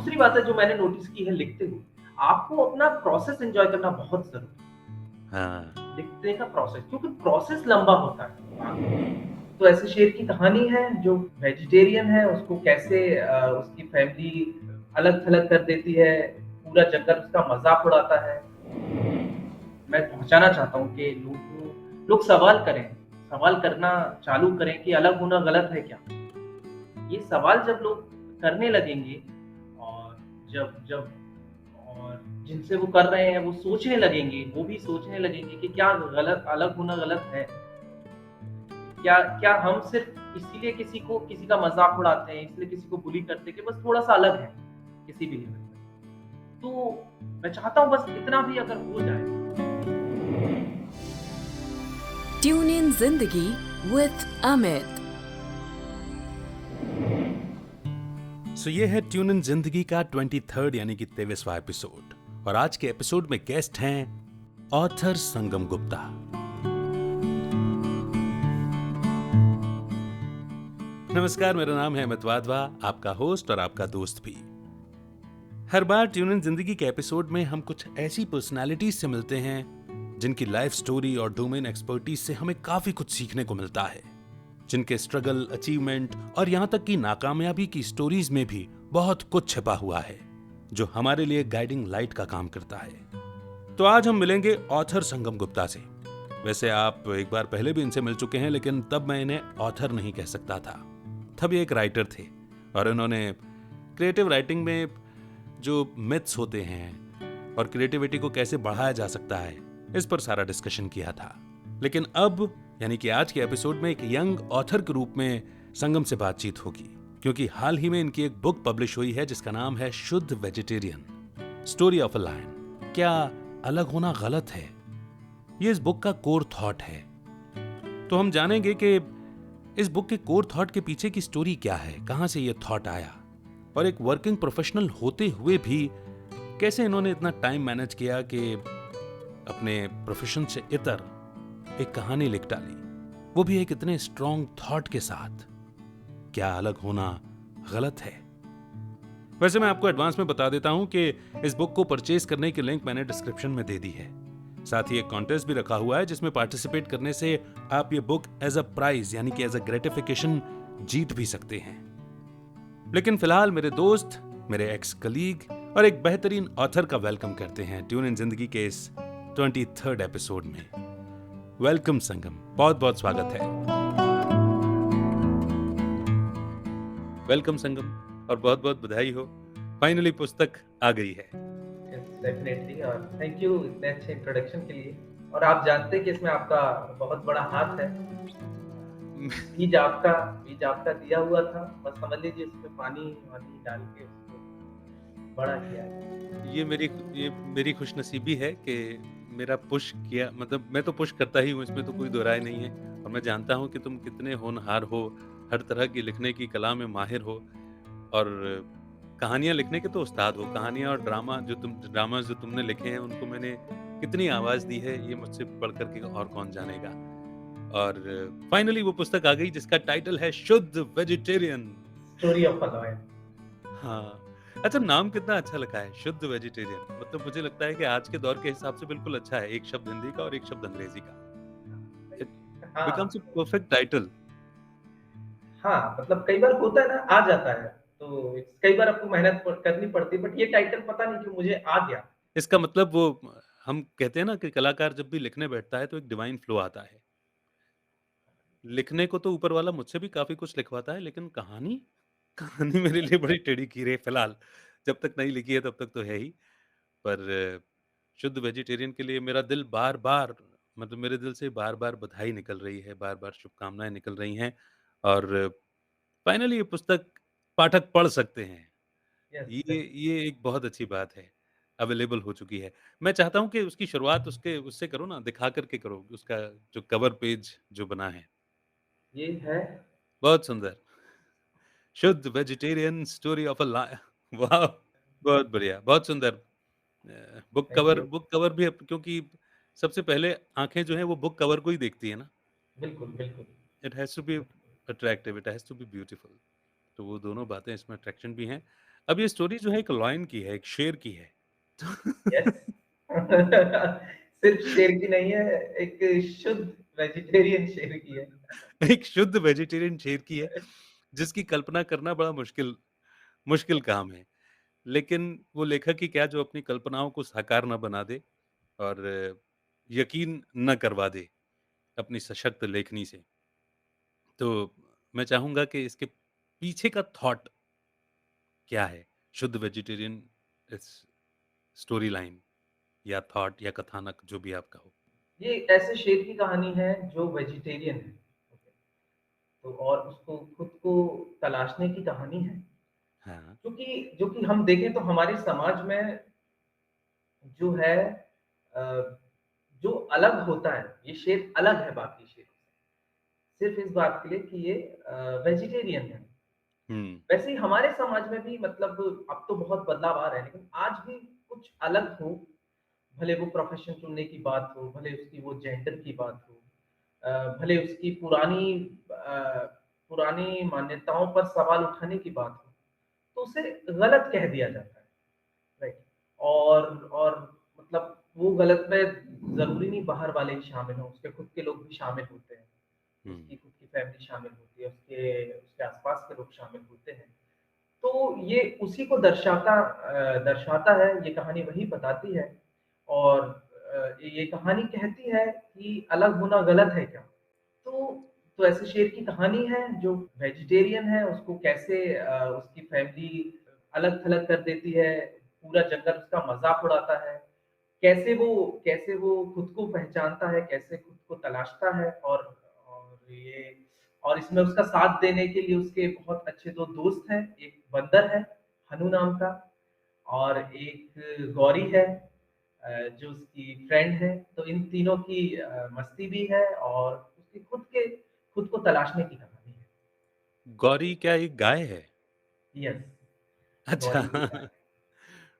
दूसरी बात है जो मैंने नोटिस की है लिखते हुए, आपको अपना प्रोसेस एन्जॉय करना बहुत ज़रूरी हाँ। है, लिखने का प्रोसेस क्योंकि प्रोसेस लंबा होता है। तो ऐसे शेर की कहानी है जो वेजिटेरियन है उसको कैसे उसकी फैमिली अलग-थलग कर देती है, पूरा जंगल उसका मज़ाक उड़ाता है। मैं पहुँचाना चाहता हूँ कि लोग सवाल करें, सवाल करना चालू करें कि अलग होना गलत है क्या? ये सवाल जब लोग करने लगेंगे और जब जब और जिनसे वो कर रहे हैं वो सोचने लगेंगे, वो भी सोचने लगेंगे कि क्या गलत अलग होना गलत है? क्या क्या हम सिर्फ़ इसीलिए किसी का मज़ाक उड़ाते हैं, इसलिए किसी को बुली करते हैं कि बस थोड़ा-सा अलग है, किसी भी लेवल पे। तो मैं चाहता हूँ बस इतना भी अगर हो जाए ट्यून इन जिंदगी विथ अमित। सो ये है ट्यून इन जिंदगी का 23rd यानी कि 23वां एपिसोड। और आज के एपिसोड में गेस्ट हैं ऑथर संगम गुप्ता। नमस्कार, मेरा नाम है अमित वाधवा, आपका होस्ट और आपका दोस्त भी। हर बार ट्यून इन जिंदगी के एपिसोड में हम कुछ ऐसी पर्सनालिटीज से मिलते हैं जिनकी लाइफ स्टोरी और डोमेन एक्सपर्टीज से हमें काफी कुछ सीखने को मिलता है, जिनके स्ट्रगल, अचीवमेंट और यहां तक कि नाकामयाबी की स्टोरीज में भी बहुत कुछ छिपा हुआ है जो हमारे लिए गाइडिंग लाइट का काम करता है। तो आज हम मिलेंगे ऑथर संगम गुप्ता से। वैसे आप एक बार पहले भी इनसे मिल चुके हैं, लेकिन तब मैं इन्हें ऑथर नहीं कह सकता था। तब ये एक राइटर थे और इन्होंने क्रिएटिव राइटिंग में जो मिथ्स होते हैं और क्रिएटिविटी को कैसे बढ़ाया जा सकता है, इस पर सारा डिस्कशन किया था। लेकिन अब यानी कि आज के एपिसोड में एक यंग ऑथर के रूप में संगम से बातचीत होगी, क्योंकि हाल ही में इनकी एक बुक पब्लिश हुई है जिसका नाम है शुद्ध vegetarian, story of a lion. क्या अलग होना गलत है? ये इस बुक का कोर थॉट है। तो हम जानेंगे कि इस बुक के कोर थॉट के पीछे की स्टोरी क्या है, कहां से ये थॉट आया, और एक वर्किंग प्रोफेशनल होते हुए भी कैसे इन्होंने इतना टाइम मैनेज किया कि अपने प्रोफेशन से इतर एक कहानी लिख डाली, वो भी एक इतने स्ट्रॉन्ग थॉट के साथ। क्या अलग होना गलत है? वैसे मैं आपको एडवांस में बता देता हूं कि इस बुक को परचेज करने की लिंक मैंने डिस्क्रिप्शन में दे दी है। साथ ही एक कॉन्टेस्ट भी रखा हुआ है जिसमें पार्टिसिपेट करने से आप ये बुक एज अ प्राइज यानी कि एज अ ग्रेटिफिकेशन जीत भी सकते हैं। लेकिन फिलहाल मेरे दोस्त, मेरे एक्स कलीग और एक बेहतरीन ऑथर का वेलकम करते हैं ट्यून इन जिंदगी के इस 23rd एपिसोड में। वेलकम संगम, बहुत बहुत स्वागत है। वेलकम संगम, और बहुत बहुत बधाई हो, फाइनली पुस्तक आ गई है। यस डेफिनेटली और थैंक यू इतने अच्छे इंट्रोडक्शन के लिए और आप जानते हैं कि इसमें आपका बहुत बड़ा हाथ है। बीज आपका दिया हुआ था, बस समझ लीजिए उसमें पानी-वानी डाल के उसको बड़ा किया है। ये मेरी खुशनसीबी है कि मेरा पुश किया, मतलब मैं तो पुश करता ही हूँ, इसमें तो कोई दो राय नहीं है। और मैं जानता हूँ कि तुम कितने होनहार हो, हर तरह की लिखने की कला में माहिर हो, और कहानियाँ लिखने के तो उस्ताद हो। कहानियाँ और ड्रामा जो तुमने लिखे हैं उनको मैंने कितनी आवाज़ दी है, ये मुझसे बढ़ कर के और कौन जानेगा। और फाइनली वो पुस्तक आ गई जिसका टाइटल है शुद्ध vegetarian. Story of a lion. हाँ, अच्छा, नाम कितना अच्छा लिखा है, शुद्ध वेजिटेरियन। मतलब मुझे लगता है कि आज के दौर के हिसाब से बिल्कुल अच्छा है, एक शब्द हिंदी का और एक शब्द अंग्रेजी का। इट हाँ, बिकम्स अ परफेक्ट टाइटल। हाँ, मतलब कई बार होता है ना, आ जाता है, तो कई बार आपको मेहनत करनी पड़ती है, बट ये टाइटल पता नहीं क्यों मुझे आ गया। इसका मतलब वो, हम कहते हैं ना कि कलाकार जब भी लिखने बैठता है तो एक डिवाइन फ्लो आता है। लिखने को तो ऊपर वाला मुझसे भी काफ़ी कुछ लिखवाता है, लेकिन कहानी मेरे लिए बड़ी टेढ़ी खीर है फिलहाल। जब तक नहीं लिखी है तब तक तो है ही। पर शुद्ध वेजिटेरियन के लिए मेरा दिल बार-बार, मतलब मेरे दिल से बार-बार बधाई निकल रही है, बार-बार शुभकामनाएँ निकल रही हैं, और फाइनली ये पुस्तक पाठक पढ़ सकते हैं। यस, ये एक बहुत अच्छी बात है, अवेलेबल हो चुकी है। मैं चाहता हूँ कि उसकी शुरुआत उससे करो ना, दिखा कर के करो, उसका जो कवर पेज जो बना है। ये है। बहुत सुंदर। शुद्ध वेजिटेरियन स्टोरी ऑफ अ वाह! बहुत बढ़िया, बहुत सुंदर। Thank you. बुक कवर भी क्योंकि सबसे पहले आँखें जो हैं वो बुक कवर को ही देखती है ना। बिल्कुल, बिल्कुल, इट हैज़ टू बी बिल्कुल। Attractive, it has to be beautiful. तो वो दोनों बातें इसमें अट्रैक्शन भी हैं। अब ये स्टोरी जो है एक लॉयन की है, एक शेर की है। यस। सिर्फ शेर की नहीं है, एक शुद्ध वेजिटेरियन शेर की है। एक शुद्ध वेजिटेरियन शेर की है, जिसकी कल्पना करना बड़ा मुश्किल मुश्किल काम है। लेकिन वो लेखक ही क्या जो अपनी कल्पनाओं को साकार ना बना दे और यकीन न करवा दे अपनी सशक्त लेखनी से। तो मैं चाहूँगा कि इसके पीछे का थॉट क्या है? शुद्ध वेजिटेरियन इस स्टोरी लाइन या थॉट या कथानक जो भी आप कहो। ये ऐसे शेर की कहानी है जो वेजिटेरियन है। ओके, तो और उसको खुद को तलाशने की कहानी है। हाँ। जो कि हम देखें तो हमारे समाज में जो है अ, जो अलग होता है, ये शेर अलग है बाकी शेरों से। सिर्फ़ इस बात के लिए कि ये वेजिटेरियन है। हुँ, वैसे ही हमारे समाज में भी मतलब अब तो बहुत बदलाव आ रहे हैं, लेकिन आज भी कुछ अलग हो, भले वो प्रोफ़ेशन चुनने की बात हो, भले उसकी वो जेंडर की बात हो, भले उसकी पुरानी मान्यताओं पर सवाल उठाने की बात हो, तो उसे गलत कह दिया जाता है, राइट? और मतलब वो गलत में ज़रूरी नहीं बाहर वाले ही शामिल हों, उसके खुद के लोग भी शामिल होते हैं, हुँ। उसकी खुद की फैमिली शामिल होती है, उसके उसके आस-पास के लोग शामिल होते हैं। तो ये उसी को दर्शाता है, ये कहानी वही बताती है और ये कहानी कहती है कि अलग होना गलत है क्या? तो तो ऐसे शेर की कहानी है जो वेजिटेरियन है, उसको कैसे उसकी फैमिली अलग-थलग कर देती है, पूरा जंगल उसका मज़ाक उड़ाता है। कैसे वो खुद को पहचानता है, कैसे खुद को तलाशता है और ये और इसमें उसका साथ देने के लिए उसके बहुत अच्छे 2 दोस्त हैं, एक बंदर है, हनु नाम का और एक गौरी है जो उसकी फ्रेंड है। तो इन तीनों की मस्ती भी है और उसकी खुद को तलाशने की कहानी है। गौरी क्या एक गाय है? यस, अच्छा। गौरी एक गाय है।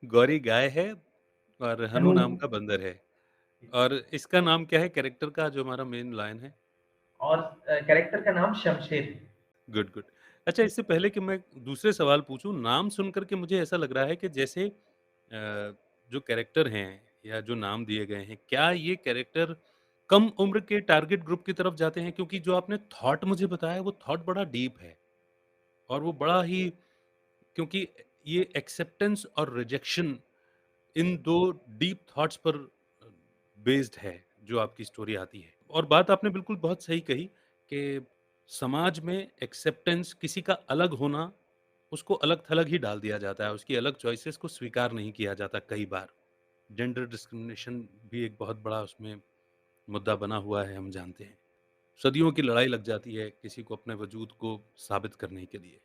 गौरी गाय है और हनु हनु नाम का बंदर है। और इसका नाम क्या है कैरेक्टर का जो हमारा मेन लायन है? और कैरेक्टर का नाम शमशेर है। Good, good. अच्छा इससे पहले कि मैं दूसरे सवाल पूछूँ, नाम सुन कर के मुझे ऐसा लग रहा है कि जैसे जो कैरेक्टर हैं या जो नाम दिए गए हैं, क्या ये कैरेक्टर कम उम्र के टारगेट ग्रुप की तरफ जाते हैं? क्योंकि जो आपने थॉट मुझे बताया वो थॉट बड़ा डीप है और वो बड़ा ही क्योंकि ये एक्सेप्टेंस और रिजेक्शन इन 2 डीप थॉट्स पर बेस्ड है, जो आपकी स्टोरी आती है। और बात आपने बिल्कुल बहुत सही कही कि समाज में एक्सेप्टेंस किसी का अलग होना, उसको अलग-थलग ही डाल दिया जाता है, उसकी अलग चॉइसेस को स्वीकार नहीं किया जाता कई बार। जेंडर डिस्क्रिमिनेशन भी एक बहुत बड़ा उसमें मुद्दा बना हुआ है, हम जानते हैं। सदियों की लड़ाई लग जाती है किसी को अपने वजूद को साबित करने के लिए।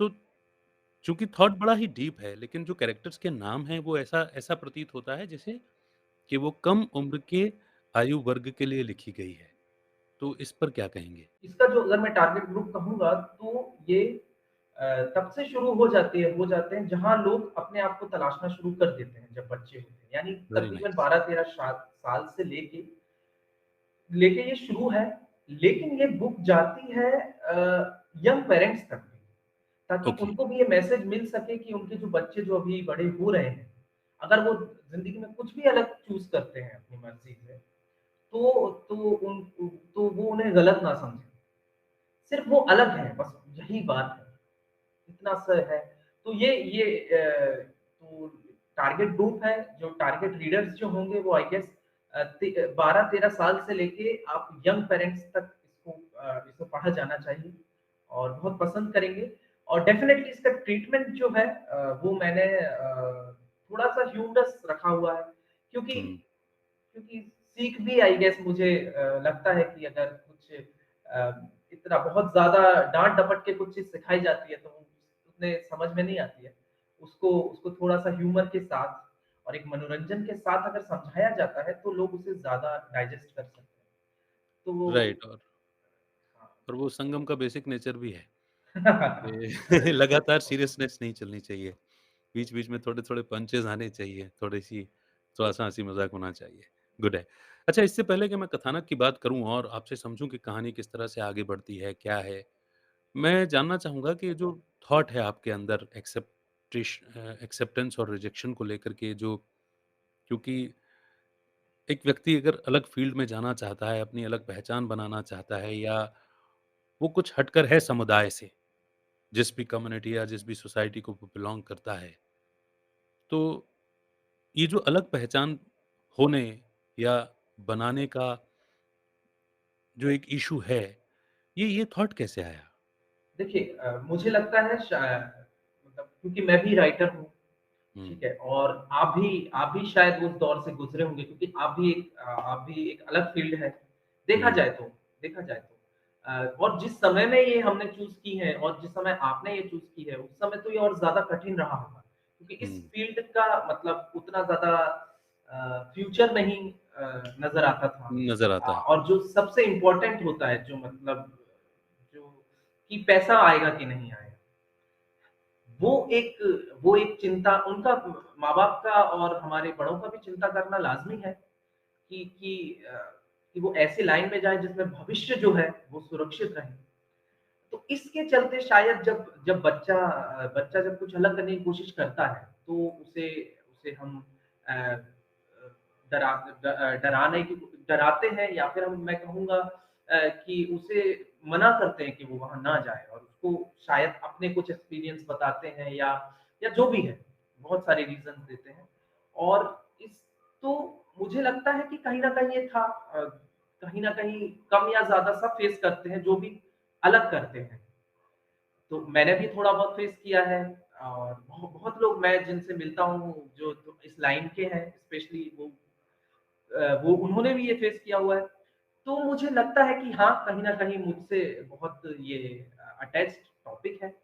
तो चूँकि थॉट बड़ा ही डीप है, लेकिन जो कैरेक्टर्स के नाम हैं, वो ऐसा ऐसा प्रतीत होता है जैसे कि वो कम उम्र के आयु वर्ग के लिए लिखी गई है। तो इस पर क्या कहेंगे? इसका जो अगर मैं टारगेट ग्रुप कहूँगा तो ये तब से शुरू हो जाते हैं जहाँ लोग अपने आप को तलाशना शुरू कर देते हैं जब बच्चे होते हैं। यानी वेरी तकरीबन नाइस। 12-13 साल से लेके ये शुरू है, लेकिन ये बुक जाती है यंग पेरेंट्स तक भी, ताकि ओके, उनको भी ये मैसेज मिल सके कि उनके जो बच्चे जो अभी बड़े हो रहे हैं, अगर वो ज़िंदगी में कुछ भी अलग चूज़ करते हैं अपनी मर्ज़ी से, तो वो उन्हें गलत ना समझें। सिर्फ़ वो अलग हैं, बस यही बात है, इतना सा है। तो तो टारगेट ग्रुप है, जो टारगेट रीडर्स जो होंगे वो आई गेस 12-13 साल से लेके आप यंग पेरेंट्स तक इसको पढ़ा जाना चाहिए और बहुत पसंद करेंगे और डेफ़िनेटली इसका ट्रीटमेंट जो है वो मैंने थोड़ा-सा ह्यूमरस रखा हुआ है क्योंकि हुँ, क्योंकि सीख भी आई गेस मुझे लगता है कि अगर कुछ इतना बहुत ज़्यादा डाँट-डपट के कुछ चीज़ सिखाई जाती है, तो वो उतने समझ में नहीं आती है। उसको उसको थोड़ा-सा ह्यूमर के साथ और एक मनोरंजन के साथ अगर समझाया जाता है, तो लोग उसे ज़्यादा डाइजेस्ट कर सकते हैं। तो राइट हाँ। और वो संगम का बेसिक नेचर भी है कि बिल्कुल। लगातार सीरियसनेस नहीं चलनी चाहिए। बीच-बीच में थोड़े-थोड़े पंचेज़ आने चाहिए, थोड़ा-सा हँसी-मज़ाक होना चाहिए। गुड है। अच्छा इससे पहले कि मैं कथानक की बात करूँ और आपसे समझूँ कि कहानी किस तरह से आगे बढ़ती है, क्या है? मैं जानना चाहूँगा कि जो थॉट है आपके अंदर एक्सेप्टेंस एक्सेप्टेंस और रिजेक्शन को लेकर के जो, क्योंकि एक व्यक्ति अगर अलग फ़ील्ड में जाना चाहता है, अपनी अलग पहचान बनाना चाहता है, या वो कुछ हटकर है समुदाय से, जिस भी कम्युनिटी या जिस भी सोसाइटी को वो बिलॉन्ग करता है, तो ये जो अलग पहचान होने या बनाने का जो एक इश्यू है, ये थॉट कैसे आया? देखिए मुझे लगता है मतलब क्योंकि मैं भी राइटर हूँ, हुँ, ठीक है? और आप भी शायद उस दौर से गुज़रे होंगे क्योंकि आप भी एक अलग फ़ील्ड है, देखा हुँ, जाए तो देखा जाए तो। और जिस समय में ये हमने चूज़ की है और जिस समय आपने ये चूज़ की है, उस समय तो ये और ज़्यादा कठिन रहा होगा। क्योंकि इस हुँ, फ़ील्ड का मतलब उतना ज़्यादा फ्यूचर नहीं नज़र आता था। नज़र आता है। और जो सबसे इम्पोर्टेंट होता है, जो मतलब जो कि पैसा आएगा कि नहीं आएगा। वो एक वो एक चिंता उनका माँ-बाप का और हमारे बड़ों का भी चिंता करना लाज़मी है कि कि वो ऐसी लाइन में जाएँ जिसमें भविष्य जो है वो सुरक्षित रहे। तो इसके चलते शायद जब बच्चा जब कुछ अलग करने की कोशिश करता है, तो उसे उसे हम अ डरा डराने की डराते हैं या फिर मैं कहूँगा कि उसे मना करते हैं कि वो वहाँ ना जाए और उसको शायद अपने कुछ एक्सपीरियंस बताते हैं या जो भी है, बहुत सारे रीज़न्स देते हैं। और इस तो मुझे लगता है कि कहीं न कहीं ये था कहीं न कहीं कम या ज़्यादा सब फेस करते हैं, जो भी अलग करते हैं। तो मैंने भी थोड़ा बहुत फेस किया है और बहुत लोग मैं जिनसे मिलता हूँ, जो तो इस लाइन के हैं, स्पेशली वो उन्होंने भी ये फेस किया हुआ है। तो मुझे लगता है कि हाँ, कहीं न कहीं मुझसे बहुत ये अटैच्ड टॉपिक है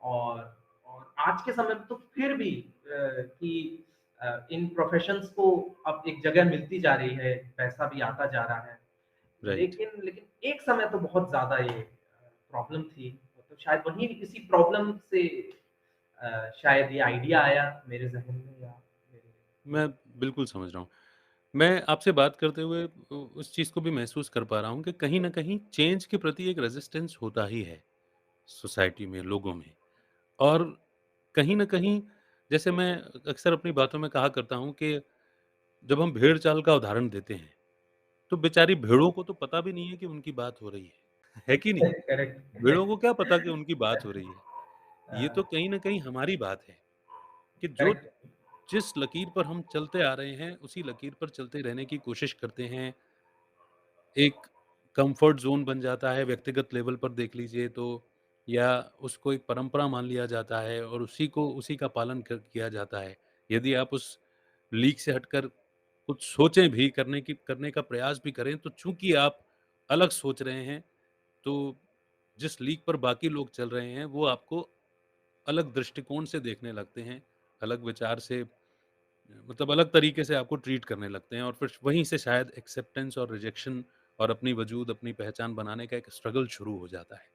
और और आज के समय में तो फिर भी कि इन प्रोफ़ेशंस को अब एक जगह मिलती जा रही है, पैसा भी आता जा रहा है। राइट। लेकिन लेकिन एक समय तो बहुत ज़्यादा ये प्रॉब्लम थी, तो शायद वही इसी प्रॉब्लम से शायद ये आइडिया आया मेरे ज़हन में या मेरे मैं बिल्कुल समझ रहा हूँ। मैं आपसे बात करते हुए उस चीज़ को भी महसूस कर पा रहा हूँ कि कहीं न कहीं चेंज के प्रति एक रेज़िस्टेंस होता ही है, सोसाइटी में, लोगों में। और कहीं न कहीं, जैसे मैं अक्सर अपनी बातों में कहा करता हूँ कि जब हम भेड़-चाल का उदाहरण देते हैं, तो बेचारी भेड़ों को तो पता भी नहीं है कि उनकी बात हो रही है। है कि नहीं? भेड़ों को करेक्ट। क्या पता कि उनकी बात हो रही है? ये तो हाँ, कहीं न कहीं हमारी बात है कि जो करेक्ट। जिस लकीर पर हम चलते आ रहे हैं, उसी लकीर पर चलते रहने की कोशिश करते हैं। एक कंफर्ट ज़ोन बन जाता है, व्यक्तिगत लेवल पर देख लीजिए तो, या उसको एक परंपरा मान लिया जाता है और उसी का पालन किया जाता है। यदि आप उस लीक से हटकर कुछ सोचें भी, करने का प्रयास भी करें, तो चूंकि आप अलग सोच रहे हैं, तो जिस लीक पर बाकी लोग चल रहे हैं, वो आपको अलग दृष्टिकोण से देखने लगते हैं, अलग विचार से, मतलब अलग तरीके से आपको ट्रीट करने लगते हैं, और फिर वहीं से शायद एक्सेप्टेंस और रिजेक्शन और अपनी वजूद, अपनी पहचान बनाने का एक स्ट्रगल शुरू हो जाता है।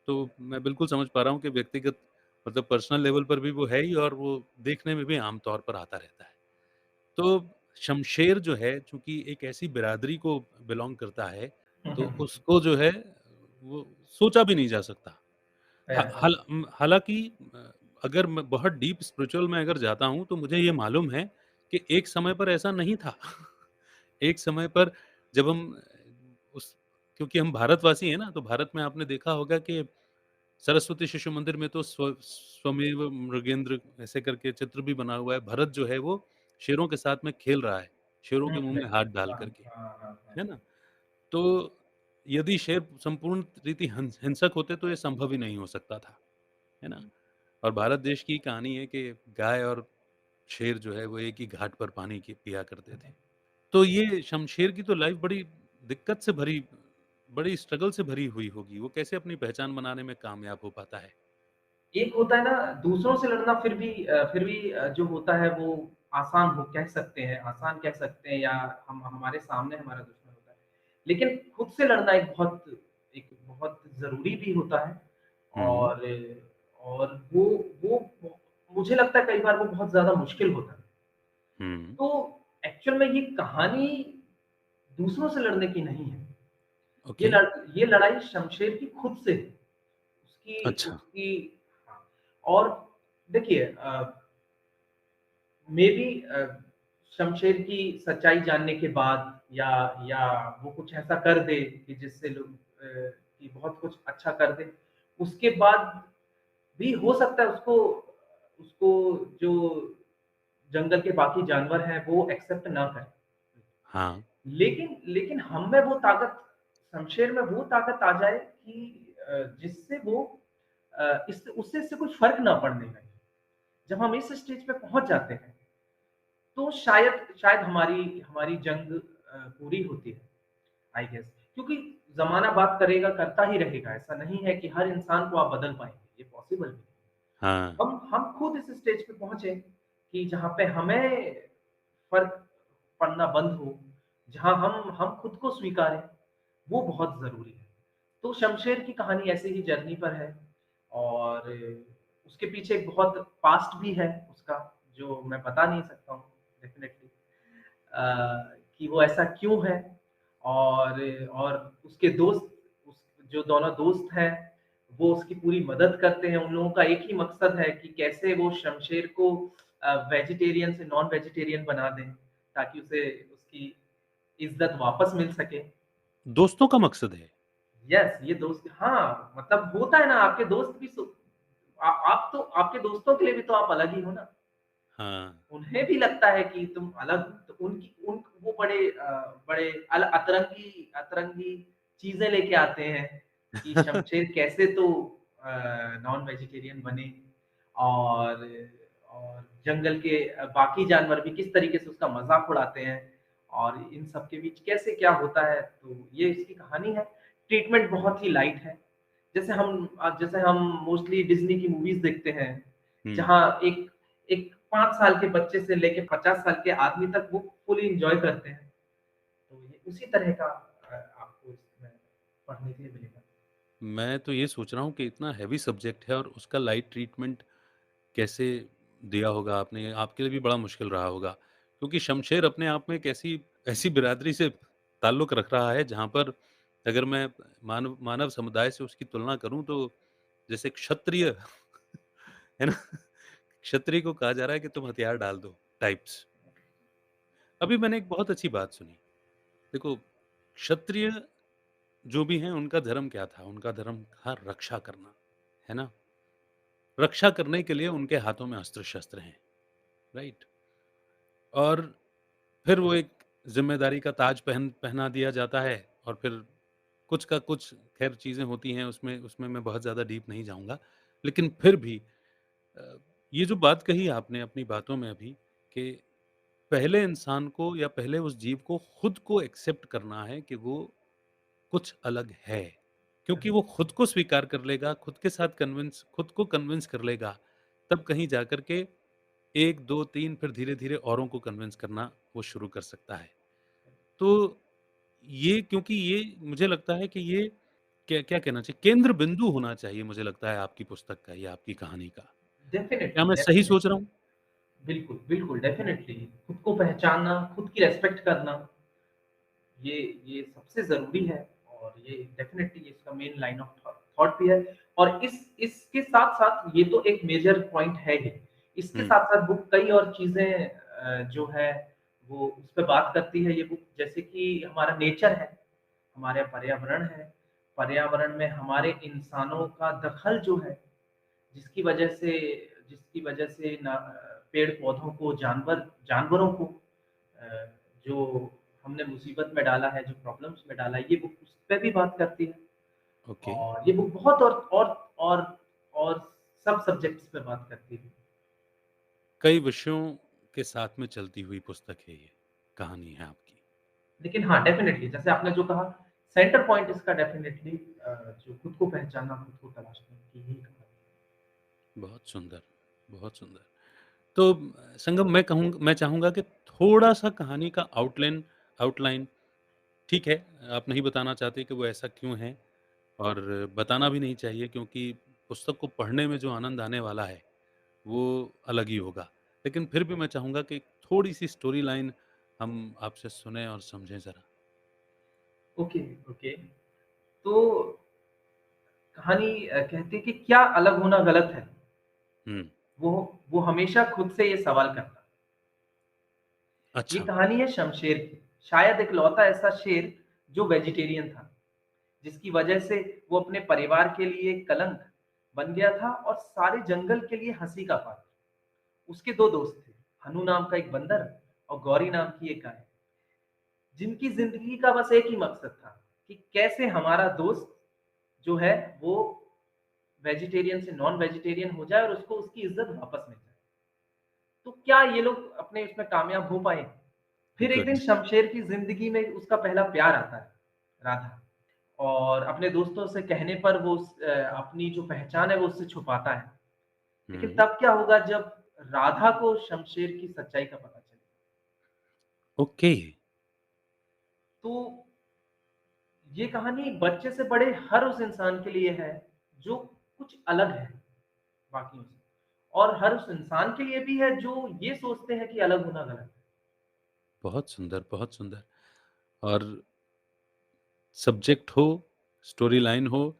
तो मैं बिल्कुल समझ पा रहा हूँ कि व्यक्तिगत, मतलब पर्सनल लेवल पर भी वो है ही, और वो देखने में भी आम तौर पर आता रहता है। तो शमशेर जो है, चूँकि एक ऐसी बिरादरी को बिलॉन्ग करता है, तो उसको जो है, वो सोचा भी नहीं जा सकता। हालाँकि अगर मैं बहुत डीप स्पिरिचुअल में अगर जाता हूँ, तो मुझे ये मालूम है कि एक समय पर ऐसा नहीं था। एक समय पर जब हम उस क्योंकि हम भारतवासी हैं ना, तो भारत में आपने देखा होगा कि सरस्वती शिशु मंदिर में तो स्वमेव मृगेंद्र ऐसे करके चित्र भी बना हुआ है। भरत जो है वो शेरों के साथ में खेल रहा है, शेरों के मुँह में हाथ डाल हाँ, कर के, हाँ, हाँ, हाँ। है ना? तो यदि शेर संपूर्ण रीति हिंसक होते तो ये संभव ही नहीं हो सकता था, है ना? और भारत देश की कहानी है कि गाय और शेर जो है वो एक ही घाट पर पानी की पिया करते थे। तो ये शमशेर की तो लाइफ बड़ी दिक्कत से भरी, बड़ी स्ट्रगल से भरी हुई होगी। वो कैसे अपनी पहचान बनाने में कामयाब हो पाता है? एक होता है ना दूसरों से लड़ना फिर भी जो होता है वो आसान हो कह सकते हैं आसान कह सकते हैं या हम हमारे सामने हमारा दुश्मन होता है। लेकिन खुद से लड़ना एक बहुत ज़रूरी भी होता है हुँ, और और वो मुझे लगता है कई बार वो बहुत ज़्यादा मुश्किल होता है। हुँ। तो एक्चुअल में ये कहानी दूसरों से लड़ने की नहीं है। ये ओके, लड़ ये लड़ाई शमशेर की खुद से है। उसकी अच्छा। उसकी हाँ, और देखिए मेबी शमशेर की सच्चाई जानने के बाद या या वो कुछ ऐसा कर दे कि जिससे लोग कि बहुत कुछ अच्छा कर दे। उसके बाद भी हो सकता है उसको उसको जो जंगल के बाकी जानवर हैं वो एक्सेप्ट ना करें। हाँ, लेकिन लेकिन हम में वो ताकत शमशेर में वो ताकत आ जाए कि जिससे वो इससे उससे इससे कुछ फ़र्क ना पड़ने लगे। जब हम इस स्टेज पे पहुँच जाते हैं, तो शायद शायद हमारी हमारी जंग पूरी होती है, आई गेस। क्योंकि ज़माना बात करेगा, करता ही रहेगा। ऐसा नहीं है कि हर इंसान को आप बदल पाएँगे, ये पॉसिबल नहीं है। हाँ। हम खुद इस स्टेज पे पहुँचे कि जहाँ पे हमें फ़र्क पड़ना बंद हो, जहाँ हम खुद को स्वीकारें, वो बहुत ज़रूरी है। तो शमशेर की कहानी ऐसे ही जर्नी पर है और उसके पीछे एक बहुत पास्ट भी है उसका, जो मैं बता नहीं सकता हूँ डेफ़िनेटली कि वो ऐसा क्यों है और उसके दोस्त उस जो दोनों दोस्त हैं, वो उसकी पूरी मदद करते हैं। उन लोगों का एक ही मकसद है कि कैसे वो शमशेर को वेजिटेरियन से नॉन वेजिटेरियन बना दें, ताकि उसे उसकी इज़्ज़त वापस मिल सके। दोस्तों का मकसद है। यस, ये दोस्त हाँ, मतलब होता है ना आपके दोस्त भी आप तो आपके दोस्तों के लिए भी तो आप अलग ही हो ना। हाँ। उन्हें भी लगता है कि तुम अलग तो उनकी उन वो बड़े अतरंगी अतरंगी चीज़ें लेके आते हैं कि शमशेर कैसे तो नॉन वेजिटेरियन बने और और जंगल के बाकी जानवर भी किस तरीके से उसका मज़ाक उड़ाते हैं और इन सब के बीच कैसे क्या होता है, तो ये इसकी कहानी है। ट्रीटमेंट बहुत ही लाइट है। जैसे हम मोस्टली डिज़्नी की मूवीज़ देखते हैं, हुँ। जहाँ एक एक 5 साल के बच्चे से लेके 50 साल के आदमी तक वो फुली एन्जॉय करते हैं। तो ये उसी तरह का आपको इसमें पढ़ने के लिए मिलेगा। मैं तो ये सोच रहा हूँ कि इतना हेवी सब्जेक्ट है और उसका लाइट ट्रीटमेंट कैसे दिया होगा आपने? आपके लिए भी बड़ा मुश्किल रहा होगा। क्योंकि शमशेर अपने आप में एक ऐसी ऐसी बिरादरी से ताल्लुक़ रख रहा है जहाँ पर अगर मैं मानव मानव समुदाय से उसकी तुलना करूँ तो जैसे क्षत्रिय है ना? क्षत्रिय को कहा जा रहा है कि तुम हथियार डाल दो टाइप्स। अभी मैंने एक बहुत अच्छी बात सुनी। देखो, क्षत्रिय जो भी हैं उनका धर्म क्या था? उनका धर्म था रक्षा करना, है ना? रक्षा करने के लिए उनके हाथों में अस्त्र-शस्त्र हैं, राइट? और फिर वो एक ज़िम्मेदारी का ताज पहना दिया जाता है और फिर कुछ का कुछ ख़ैर चीज़ें होती हैं उसमें उसमें मैं बहुत ज़्यादा डीप नहीं जाऊँगा। लेकिन फिर भी अ, ये जो बात कही आपने अपनी बातों में अभी कि पहले इंसान को या पहले उस जीव को खुद को एक्सेप्ट करना है कि वो कुछ अलग है। क्योंकि वो खुद को स्वीकार कर लेगा, खुद के साथ खुद को कन्विंस कर लेगा, तब कहीं जाकर के 1, 2, 3 फिर धीरे-धीरे औरों को कन्विंस करना वो शुरू कर सकता है। तो ये क्योंकि ये मुझे लगता है कि ये क्या क्या कहना चाहिए केंद्र बिंदु होना चाहिए मुझे लगता है आपकी पुस्तक का या आपकी कहानी का। क्या डेफ़िनिटली, मैं सही सोच रहा डेफ़िनिटली। हूँ? बिल्कुल, बिल्कुल, डेफ़िनिटली। खुद को पहचानना, खुद की रिस्पेक्ट करना, ये ये सबसे ज़रूरी है और ये डेफ़िनिटली इसका मेन लाइन ऑफ थॉट भी है और इसके साथ-साथ ये तो एक मेजर पॉइंट है ही। इसके हुँ, साथ-साथ बुक कई और चीज़ें जो है वो उस पे बात करती है ये बुक जैसे कि हमारा नेचर है, हमारे पर्यावरण है, पर्यावरण में हमारे इंसानों का दखल जो है जिसकी वजह से जिसकी वजह से पेड़-पौधों को जानवरों को जो हमने मुसीबत में डाला है, जो प्रॉब्लम्स में डाला है, ये बुक उस पे भी बात करती है। ओके। और ये बुक बहुत और और सब सब्जेक्ट्स पे बात करती है। कई विषयों के साथ में चलती हुई पुस्तक है ये, कहानी है आपकी। लेकिन हाँ, डेफ़िनिटली जैसे आपने जो कहा सेंटर पॉइंट इसका डेफ़िनिटली जो खुद को पहचानना, खुद को तलाशने की ही कहानी बहुत सुंदर, बहुत सुंदर। तो संगम मैं चाहूँगा कि थोड़ा-सा कहानी का आउटलाइन ठीक है, आप नहीं बताना चाहते कि वो ऐसा क्यों है और बताना भी नहीं चाहिए क्योंकि पुस्तक को पढ़ने में जो आनंद आने वाला है, वो अलग ही होगा। लेकिन फिर भी मैं चाहूँगा कि थोड़ी-सी स्टोरी लाइन हम आपसे सुनें और समझें ज़रा। है। Okay, okay. तो कहानी कहती है कि क्या अलग होना गलत है? हुँ, वो वो हमेशा खुद से ये सवाल करता। ये अच्छा। कहानी है शमशेर की, शायद इकलौता ऐसा शेर जो वेजिटेरियन था, जिसकी वजह से वो अपने परिवार के लिए कलंक बन गया था और सारे जंगल के लिए हँसी का पात्र। उसके 2 दोस्त थे, हनु नाम का एक बंदर और गौरी नाम की एक गाय, जिनकी ज़िंदगी का बस एक ही मकसद था कि कैसे हमारा दोस्त जो है वो वेजिटेरियन से नॉन वेजिटेरियन हो जाए और उसको उसकी इज़्ज़त वापस मिल जाए। तो क्या ये लोग अपने इसमें कामयाब हो पाए? फिर एक दिन गुड। शमशेर की ज़िंदगी में उसका पहला प्यार आता है, राधा। और अपने दोस्तों से कहने पर वो अपनी जो पहचान है वो उससे छुपाता है। लेकिन हम्म। तब क्या होगा जब राधा को शमशेर की सच्चाई का पता चले। ओके। तो ये कहानी बच्चे से बड़े हर उस इंसान के लिए है जो कुछ अलग है बाकियों से, और हर उस इंसान के लिए भी है जो ये सोचते हैं कि अलग होना गलत है। बहुत सुंदर, बहुत सुंदर। और सब्जेक्ट हो, स्टोरी लाइन हो,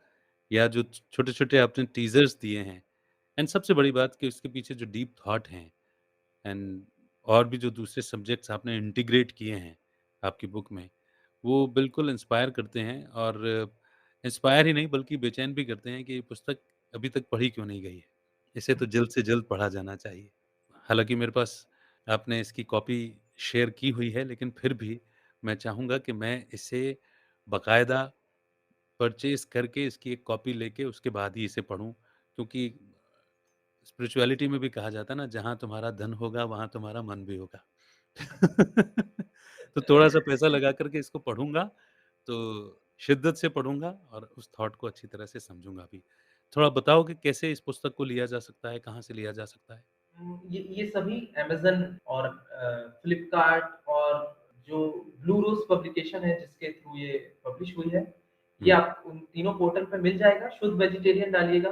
या जो छोटे छोटे आपने टीजर्स दिए हैं, एंड सबसे बड़ी बात कि उसके पीछे जो डीप थॉट हैं, एंड और भी जो दूसरे सब्जेक्ट्स आपने इंटीग्रेट किए हैं आपकी बुक में, वो बिल्कुल इंस्पायर करते हैं। और इंस्पायर ही नहीं बल्कि बेचैन भी करते हैं कि ये पुस्तक अभी तक पढ़ी क्यों नहीं गई है, इसे तो जल्द से जल्द पढ़ा जाना चाहिए। हालांकि मेरे पास आपने इसकी कॉपी शेयर की हुई है, लेकिन फिर भी मैं चाहूँगा कि मैं इसे बाकायदा परचेज़ करके इसकी एक कॉपी लेके उसके बाद ही इसे पढूँ, क्योंकि स्पिरिचुअलिटी में भी कहा जाता है ना, जहाँ तुम्हारा धन होगा वहाँ तुम्हारा मन भी होगा। तो थोड़ा-सा पैसा लगा कर के इसको पढ़ूँगा, तो शिद्दत से पढ़ूँगा और उस थॉट को अच्छी तरह से समझूँगा भी। थोड़ा बताओगे कैसे इस पुस्तक को लिया जा सकता है, कहाँ से लिया जा सकता है? ये सभी अमेज़न और फ्लिपकार्ट और जो ब्लू रोज़ पब्लिकेशन है जिसके थ्रू ये पब्लिश हुई है, ये हुँ, आप उन तीनों पोर्टल पे मिल जाएगा। शुद्ध वेजिटेरियन डालिएगा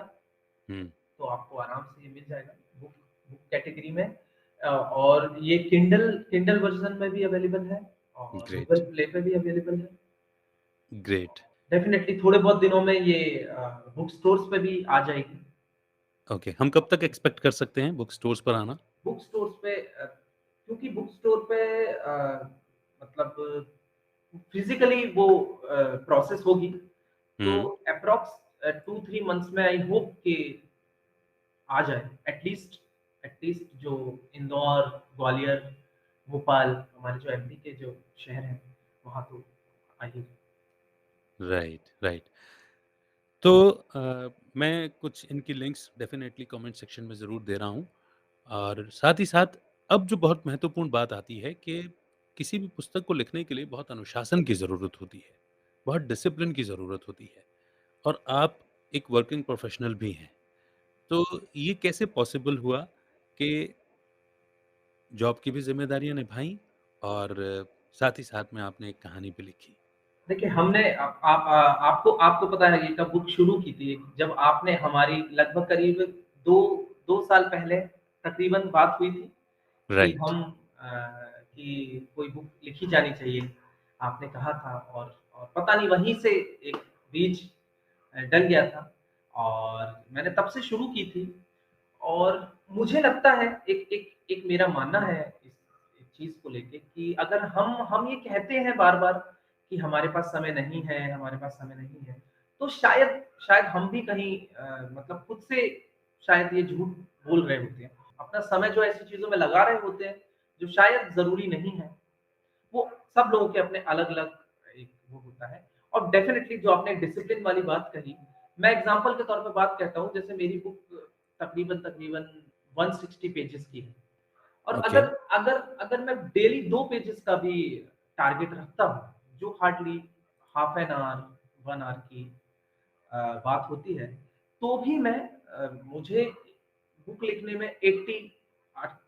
हुँ, तो आपको आराम से ये मिल जाएगा बुक बुक कैटेगरी में। और ये किंडल किंडल वर्ज़न में भी अवेलेबल है और ग्रेट, गूगल प्ले पे भी अवेलेबल है। ग्रेट। डेफ़िनेटली थोड़े बहुत दिनों में ये बुक स्टोर्स पे भी आ जाएगी। ओके, हम कब तक एक्सपेक्ट कर सकते हैं बुक स्टोर्स पर आना? बुक स्टोर्स पे क्योंकि बुक स्टोर पे मतलब फिज़िकली वो प्रोसेस होगी, तो हुँ, एप्रॉक्स 2-3 मंथ्स में आई होप कि आ जाए। एट लीस्ट जो इंदौर, ग्वालियर, भोपाल हमारे जो एमपी के जो शहर हैं, वहाँ तो आ ही। Right, right. तो मैं कुछ इनकी लिंक्स डेफ़िनेटली कमेंट सेक्शन में ज़रूर दे रहा हूँ। और साथ ही साथ अब जो बहुत महत्वपूर्ण बात आती है कि किसी भी पुस्तक को लिखने के लिए बहुत अनुशासन की ज़रूरत होती है, बहुत डिसिप्लिन की ज़रूरत होती है, और आप एक वर्किंग प्रोफ़ेशनल भी हैं। तो ये कैसे पॉसिबल हुआ कि जॉब की भी ज़िम्मेदारियाँ निभाई और साथ ही साथ में आपने एक कहानी भी लिखी? देखिए, हमने आपको आपको पता है ये कब बुक शुरू की थी, जब आपने हमारी लगभग करीब 2 2 साल पहले तकरीबन बात हुई थी कि राइट, कि कोई बुक लिखी जानी चाहिए, आपने कहा था। और पता नहीं वहीं से एक बीज डल गया था और मैंने तब से शुरू की थी। और मुझे लगता है एक मेरा मानना है इस चीज़ को लेके कि अगर हम ये कहते हैं बार-बार कि हमारे पास समय नहीं है, हमारे पास समय नहीं है, तो शायद शायद हम भी कहीं मतलब खुद से शायद ये झूठ बोल रहे होते हैं। अपना समय जो ऐसी चीज़ों में लगा रहे होते हैं, जो शायद ज़रूरी नहीं है। वो सब लोगों के अपने अलग-अलग एक वो होता है। और डेफ़िनिटली जो आपने डिसिप्लिन वाली बात कही, मैं एग्ज़ाम्पल के तौर पे बात कहता हूँ, जैसे मेरी बुक तकरीबन 160 पेजेज़ की है। और ओके, अगर अगर अगर मैं डेली 2 पेजेज़ का भी टारगेट रखता हूँ, जो hardly half an hour, 1 hour की बात होती है, तो भी मुझे बुक लिखने में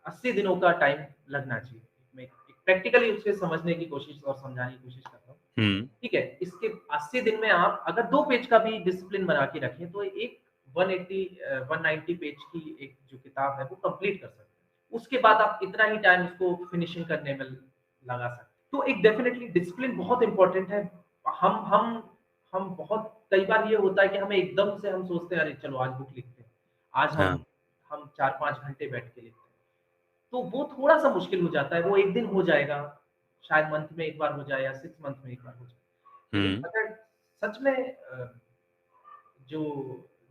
80 दिनों का टाइम लगना चाहिए। मैं एक प्रैक्टिकली उसे समझने की कोशिश और समझाने की कोशिश करता हूँ। हुँ, ठीक है, इसके 80 दिन में आप अगर 2 पेज का भी डिसिप्लिन बना के रखें, तो एक 180 190 पेज की एक जो किताब है, वो कंप्लीट कर सकते हैं। उसके बाद आप इतना ही टाइम उसको फिनिशिंग करने में लगा सकते हैं। तो एक डेफ़िनिटली डिसिप्लिन बहुत इम्पोर्टेंट है। हम हम बहुत कई बार ये होता है कि हमें एकदम से हम सोचते हैं, अरे चलो आज बुक लिखते हैं। आज हम हाँ, हम 4-5 घंटे बैठ के लिखते हैं। तो वो थोड़ा-सा मुश्किल हो जाता है, वो 1 दिन हो जाएगा, शायद मंथ में 1 बार हो जाए या 6 मंथ में 1 बार हो जाए। लेकिन हुँ। अगर सच में जो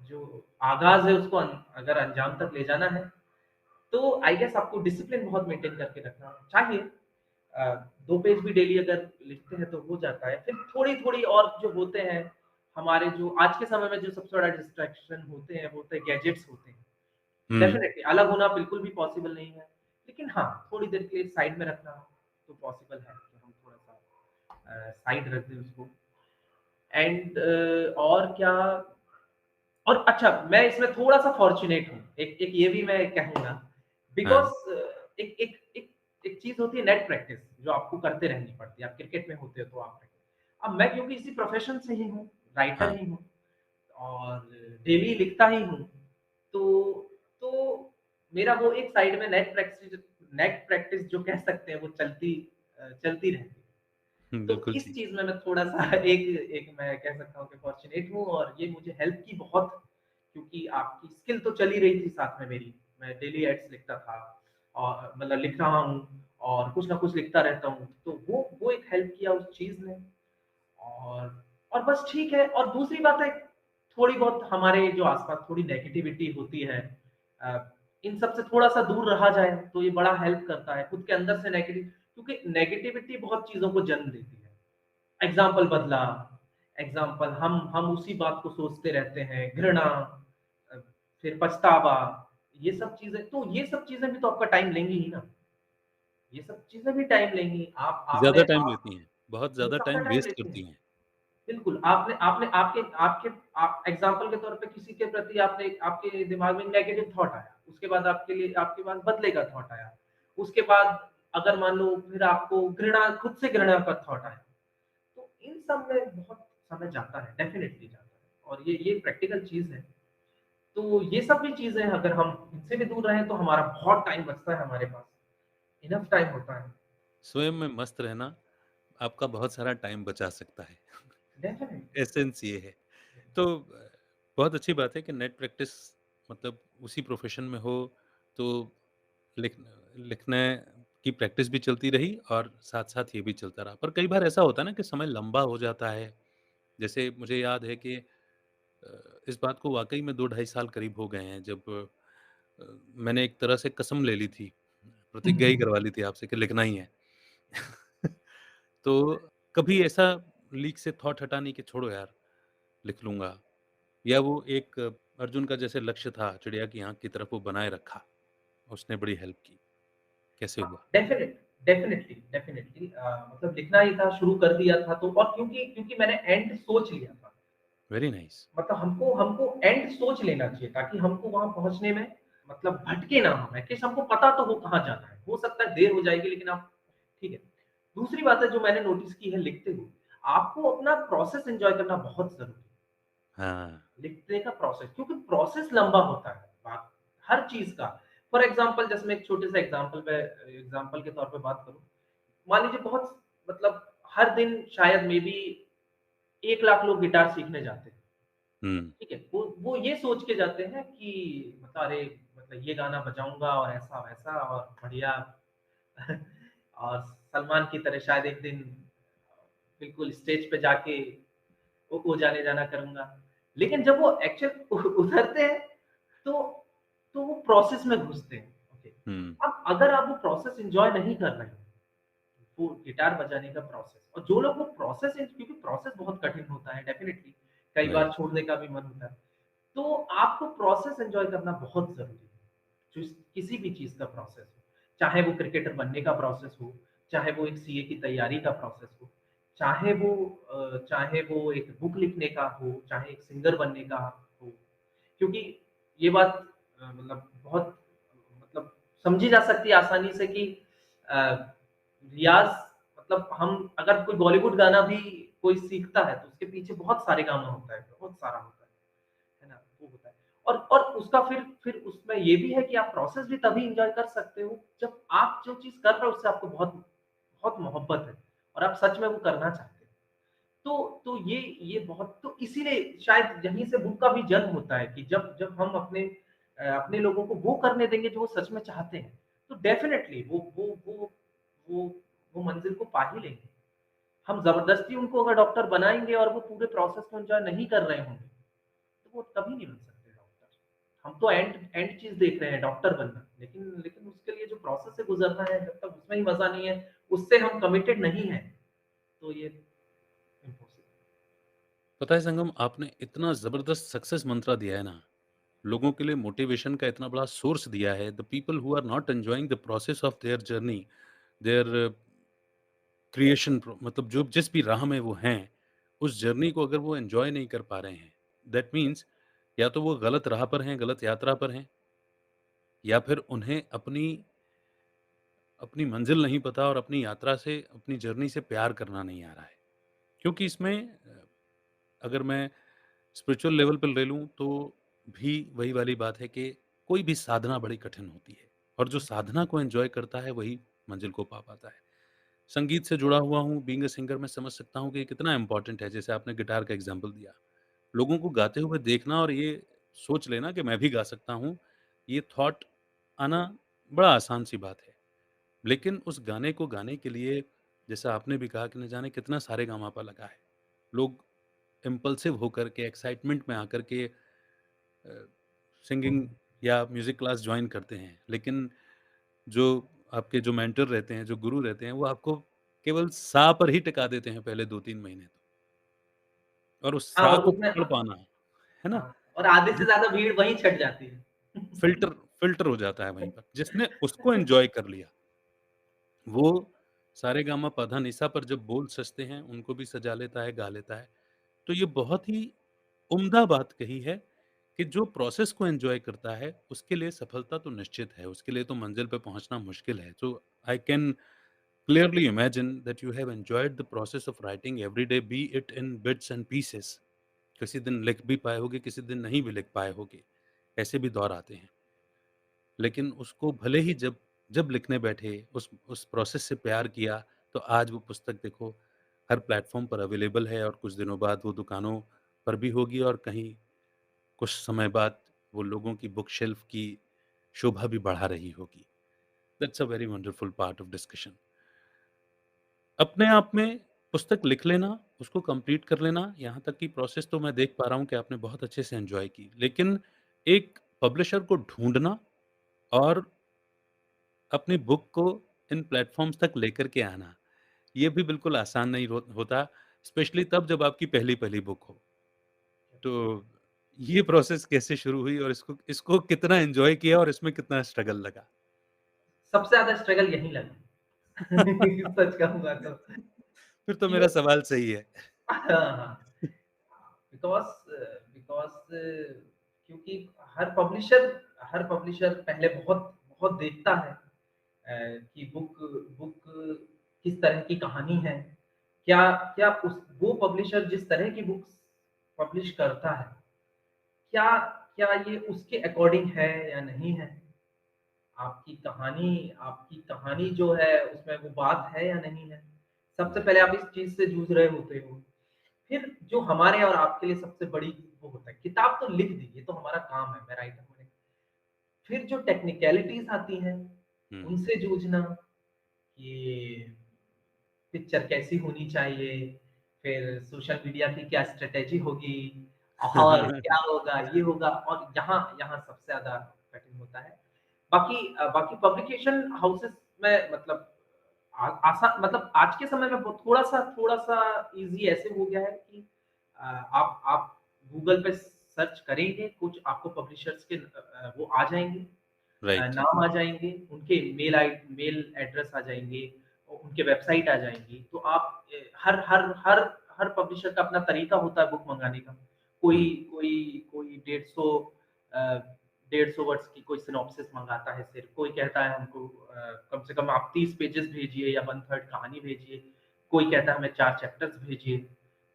जो आगाज़ है उसको अगर अंजाम तक ले जाना है, तो आई गेस आपको डिसिप्लिन बहुत मेंटेन करके रखना चाहिए। 2 पेज भी डेली अगर लिखते हैं तो हो जाता है। फिर थोड़ी-थोड़ी और जो होते हैं, हमारे जो आज के समय में जो सबसे बड़ा डिस्ट्रैक्शन होते हैं, वो होते हैं गैजेट्स होते हैं। हुँ। डेफ़िनिटली अलग होना बिल्कुल भी पॉसिबल नहीं है। लेकिन हाँ, थोड़ी देर के लिए साइड में रखना तो पॉसिबल है कि हम थोड़ा-सा साइड रख दें उसको। एंड और क्या और अच्छा, मैं इसमें थोड़ा-सा फॉर्च्यूनेट हूँ। एक एक ये भी मैं कहूँगा हाँ। बिकॉज़ एक एक एक एक चीज़ होती है नेट प्रैक्टिस जो आपको करते रहनी पड़ती है। आप क्रिकेट में होते हो तो आप अब मैं क्योंकि इसी प्रोफ़ेशन से ही हूँ, राइटर हाँ। ही हूँ और डेली लिखता ही हूँ। तो तो मेरा वो एक साइड में नेट प्रैक्टिस जो कह सकते हैं वो चलती रहती है। हुँ, तो बिल्कुल इस ठीक। चीज़ में मैं थोड़ा-सा एक एक मैं कह सकता हूँ कि फॉर्च्यूनेट हूँ और ये मुझे हेल्प की बहुत क्योंकि आपकी स्किल तो चल ही रही थी साथ में मेरी। मैं डेली एड्स लिखता था और मतलब लिख रहा हूँ और कुछ ना कुछ लिखता रहता हूँ। तो वो एक हेल्प किया उस चीज़ ने और बस ठीक है और दूसरी बात है थोड़ी बहुत हमारे जो आस-पास थोड़ी नेगेटिविटी होती है इन सब से थोड़ा-सा दूर रहा जाए तो ये बड़ा हेल्प करता है। खुद के अंदर से क्योंकि नेगेटिविटी बहुत चीज़ों को जन्म देती है। एग्ज़ाम्पल बदला, एग्ज़ाम्पल हम उसी बात को सोचते रहते हैं, घृणा अ, फिर पछतावा, ये सब चीज़ें भी तो आपका टाइम लेंगी ही ना। ये सब चीज़ें भी टाइम लेंगी। आप आपने ज़्यादा टाइम आप लेती हैं, बहुत ये ज़्यादा सबका टाइम टाइम वेस्ट लेती हैं। करती हैं। बिल्कुल, आपने आपने आपके आपके आप एग्ज़ाम्पल के तौर पे किसी के प्रति आपने आपके दिमाग में नेगेटिव थॉट आया, उसके बाद आपके पास बदले का थॉट आया। उसके बाद अगर मान लो फिर आपको खुद से घृणा का थॉट आया। तो इन सब में बहुत समय जाता है, डेफ़िनिटली जाता है और ये प्रैक्टिकल चीज़ है। तो ये सब भी चीज़ें अगर हम इनसे भी दूर रहें तो हमारा बहुत टाइम बचता है हमारे पास, इनफ टाइम होता है। स्वयं में मस्त रहना आपका बहुत सारा टाइम बचा सकता है। डेफ़िनिटली। एसेंस ये है। तो बहुत अच्छी बात है कि नेट प्रैक्टिस मतलब उसी प्रोफ़ेशन में हो तो लिख लिखने की प्रैक्टिस भी चलती रही और साथ-साथ ये भी चलता रहा। पर कई बार ऐसा होता है ना कि समय लंबा हो जाता है। जैसे मुझे याद है कि इस बात को वाक़ई में 2 ढाई साल करीब हो गए हैं जब मैंने एक तरह से कसम ले ली थी, प्रतिज्ञा ही करवा ली थी आपसे कि लिखना ही है। तो कभी ऐसा लीक से थॉट हटा नहीं कि छोड़ो यार, लिख लूँगा या वो एक अर्जुन का जैसे लक्ष्य था चिड़िया की आँख की तरफ वो बनाए रखा, उसने बड़ी हेल्प की, कैसे हाँ, हुआ? डेफ़िनिटली मतलब लिखना ही था, शुरू कर दिया था तो और क्योंकि क्योंकि मैंने एंड सोच लिया था। Very nice. मतलब हमको हमको एंड सोच लेना चाहिए ताकि हमको वहाँ पहुँचने में मतलब भटके ना हम एटलीस्ट हमको पता तो हो कहाँ जाना है। हो सकता है देर हो जाएगी लेकिन आप ठीक है। दूसरी बात है जो मैंने नोटिस की है लिखते हुए, आपको अपना प्रोसेस एन्जॉय करना बहुत ज़रूरी है। हाँ। लिखने का प्रोसेस क्योंकि प्रोसेस लंबा होता है बात हर चीज़ का। फॉर एग्ज़ाम्पल जैसे मैं एक छोटे से एग्ज़ाम्पल के तौर पे बात करूँ, मान लीजिए बहुत मतलब हर दिन शायद मेबी 1 लाख लोग गिटार सीखने जाते हैं। हुँ। ठीक है? वो ये सोच के जाते हैं कि मतलब अरे! मतलब ये गाना बजाऊँगा और ऐसा-वैसा और बढ़िया और सलमान की तरह शायद एक दिन बिल्कुल स्टेज पे जाके वो जाने-जाना करूँगा। लेकिन जब वो एक्चुअल उतरते हैं तो तो वो प्रोसेस में घुसते हैं। ओके। हुँ। अब अगर आप वो प्रोसेस एन्जॉय नहीं कर रहे हैं, वो गिटार बजाने का प्रोसेस और जो लोग वो क्योंकि प्रोसेस बहुत कठिन होता है डेफ़िनिटली, कई बार राइट। छोड़ने का भी मन होता है। तो आपको प्रोसेस एन्जॉय करना बहुत ज़रूरी है। किसी भी चीज़ का प्रोसेस हो, चाहे वो क्रिकेटर बनने का प्रोसेस हो, चाहे वो एक सीए की तैयारी का प्रोसेस हो, चाहे वो एक बुक लिखने का हो, चाहे एक सिंगर बनने का हो। क्योंकि ये बात मतलब बहुत मतलब समझी जा सकती है आसानी से कि अ, रियाज़ मतलब हम अगर कोई बॉलीवुड गाना भी कोई सीखता है, तो उसके पीछे बहुत सारेगामा होता है, बहुत सारा होता है ना? वो होता है। और उसका फिर उसमें ये भी है कि आप प्रोसेस भी तभी एन्जॉय कर सकते हो, जब आप जो चीज़ कर रहे हो उससे आपको बहुत बहुत मोहब्बत है और आप सच में वो करना चाहते हो। तो ये बहुत तो इसीलिए शायद यहीं से बुक का भी जन्म होता है कि जब जब हम अपने अपने लोगों को वो करने देंगे जो वो सच में चाहते हैं, तो डेफ़िनेटली वो वो मंज़िल को पा ही लेंगे। हम ज़बरदस्ती उनको अगर डॉक्टर बनाएँगे और वो पूरे प्रोसेस को एन्जॉय नहीं कर रहे होंगे, तो वो कभी नहीं बन सकते डॉक्टर। हम तो एंड एंड चीज़ देख रहे हैं डॉक्टर बनना, लेकिन उसके लिए जो प्रोसेस से गुज़रना है, जब तक उसमें ही मज़ा नहीं है, उससे हम कमिटेड नहीं हैं, तो ये इम्पॉसिबल। पता है संगम, आपने इतना ज़बरदस्त सक्सेस मंत्रा दिया है ना, लोगों के लिए मोटिवेशन का इतना बड़ा सोर्स दिया है। The people who are not enjoying the process of their journey, their creation मतलब जो जिस भी राह में वो हैं, उस जर्नी को अगर वो एन्जॉय नहीं कर पा रहे हैं, दैट मीन्स या तो वो गलत राह पर हैं, गलत यात्रा पर हैं, या फिर उन्हें अपनी अपनी मंज़िल नहीं पता और अपनी यात्रा से, अपनी जर्नी से प्यार करना नहीं आ रहा है। क्योंकि इसमें अगर मैं स्पिरिचुअल लेवल पे ले लूँ तो भी वही वाली बात है कि कोई भी साधना बड़ी कठिन होती है, और जो साधना को एन्जॉय करता है वही मंज़िल को पा पाता है। संगीत से जुड़ा हुआ हूँ, बीइंग अ सिंगर, मैं समझ सकता हूँ कि ये कितना इम्पोर्टेंट है। जैसे आपने गिटार का एग्ज़ाम्पल दिया। लोगों को गाते हुए देखना और ये सोच लेना कि मैं भी गा सकता हूँ, ये थॉट आना बड़ा आसान-सी बात है। लेकिन उस गाने को गाने के लिए, जैसा आपने भी कहा कि न जाने कितना सारेगामापा लगा है। लोग इम्पल्सिव होकर के, एक्साइटमेंट में आकर के सिंगिंग या म्यूज़िक क्लास जॉइन करते हैं। लेकिन जो आपके जो मेंटर रहते हैं, जो गुरु रहते हैं, वो आपको केवल सा पर ही टिका देते हैं पहले 2-3 महीने तो। और उस हाँ, सा और को उसमें पकड़ पाना, है ना? हाँ, और आधे से जिस ज़्यादा भीड़ वहीं छँट जाती है। फ़िल्टर फ़िल्टर हो जाता है वहीं पर। जिसने उसको एन्जॉय कर लिया, वो सारेगामा पधानिसा पर जब बोल सजते हैं, उनको भी सजा लेता है, गा लेता है। तो ये बहुत ही उम्दा बात कही है कि जो प्रोसेस को एन्जॉय करता है, उसके लिए सफलता तो निश्चित है, उसके लिए तो मंज़िल पे पहुँचना मुश्किल है। So I can clearly imagine that you have enjoyed the process of writing every day, be it in bits and pieces. किसी दिन लिख भी पाए होगे, किसी दिन नहीं भी लिख पाए होगे, ऐसे भी दौर आते हैं। लेकिन उसको भले ही जब जब लिखने बैठे, उस प्रोसेस से प्यार किया, तो आज वो पुस्तक देखो हर प्लेटफ़ॉर्म पर अवेलेबल है, और कुछ दिनों बाद वो दुकानों पर भी होगी, और कहीं कुछ समय बाद वो लोगों की बुक शेल्फ की शोभा भी बढ़ा रही होगी। That's a very wonderful part of discussion. अपने आप में पुस्तक लिख लेना, उसको कंप्लीट कर लेना, यहाँ तक की प्रोसेस तो मैं देख पा रहा हूँ कि आपने बहुत अच्छे से एन्जॉय की। लेकिन एक पब्लिशर को ढूँढना और अपनी बुक को इन प्लेटफ़ॉर्म्स तक लेकर के आना, ये भी बिल्कुल आसान नहीं होता, स्पेशली तब जब आपकी पहली-पहली बुक हो। तो ये प्रोसेस कैसे शुरू हुई और इसको इसको कितना एन्जॉय किया और इसमें कितना स्ट्रगल लगा? सबसे ज़्यादा स्ट्रगल यहीं लगा। सच कहूँगा तो। फिर तो क्यों? मेरा सवाल सही है। हाँ, हाँ। बिकॉज़ क्योंकि हर पब्लिशर पहले बहुत बहुत देखता है कि बुक बुक किस तरह की कहानी है। क्या क्या उस वो पब्लिशर जिस तरह की बुक्स पब्लिश करता है, क्या क्या ये उसके अकॉर्डिंग है या नहीं है? आपकी कहानी जो है उसमें वो बात है या नहीं है? सबसे जी। पहले आप इस चीज़ से जूझ रहे होते हो। फिर जो हमारे और आपके लिए सबसे बड़ी वो होता है, किताब तो लिख दी, ये तो हमारा काम है, मैं राइटर हूँ। फिर जो टेक्निकैलिटीज़ आती हैं, हुँ। उनसे जूझना, कि पिक्चर कैसी होनी चाहिए, फिर सोशल मीडिया की क्या स्ट्रैटेजी होगी और क्या होगा, ये होगा और यहाँ यहाँ सबसे ज़्यादा कठिन होता है। बाकी पब्लिकेशन हाउसेस में मतलब मतलब आज के समय में वो थोड़ा-सा ईज़ी ऐसे हो गया है कि आप गूगल पे सर्च करेंगे, कुछ आपको पब्लिशर्स के वो आ जाएँगे, राइट। नाम आ जाएँगे, उनके मेल एड्रेस आ जाएँगे, उनके वेबसाइट आ जाएँगी। तो आप हर पब्लिशर का अपना तरीका होता है बुक मँगाने का। कोई हुँ। कोई कोई 150 वर्ड्स की कोई सिनॉप्सिस मँगाता है सिर्फ़, कोई कहता है हमको कम से कम आप 30 पेजेज़ भेजिए या 1/3 कहानी भेजिए, कोई कहता है हमें 4 चैप्टर्स भेजिए।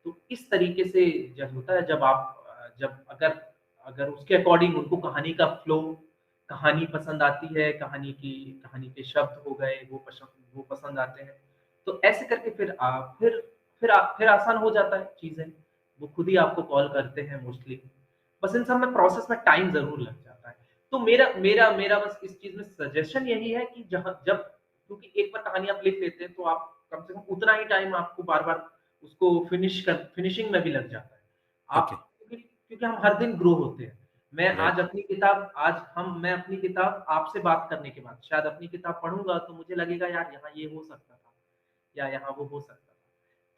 तो इस तरीके से जब होता है जब आप जब अगर अगर उसके अकॉर्डिंग उनको कहानी का फ्लो, कहानी पसंद आती है, कहानी के शब्द हो गए वो पसंद आते हैं। तो ऐसे करके फिर आसान हो जाता है चीज़ें। वो खुद ही आपको कॉल करते हैं मोस्टली। बस इन सब में प्रोसेस में टाइम ज़रूर लग जाता है। तो मेरा मेरा मेरा बस इस चीज़ में सजेशन यही है कि जहाँ जब क्योंकि एक बार कहानी आप लिख लेते हैं तो आप कम से कम उतना ही टाइम आपको बार-बार उसको फिनिशिंग में भी लग जाता है। ओके, आप क्योंकि क्योंकि हम हर दिन ग्रो होते हैं। राइट, मैं अपनी किताब आपसे बात करने के बाद शायद अपनी किताब पढ़ूँगा तो मुझे लगेगा यार यहाँ ये हो सकता था या यहाँ वो हो सकता था।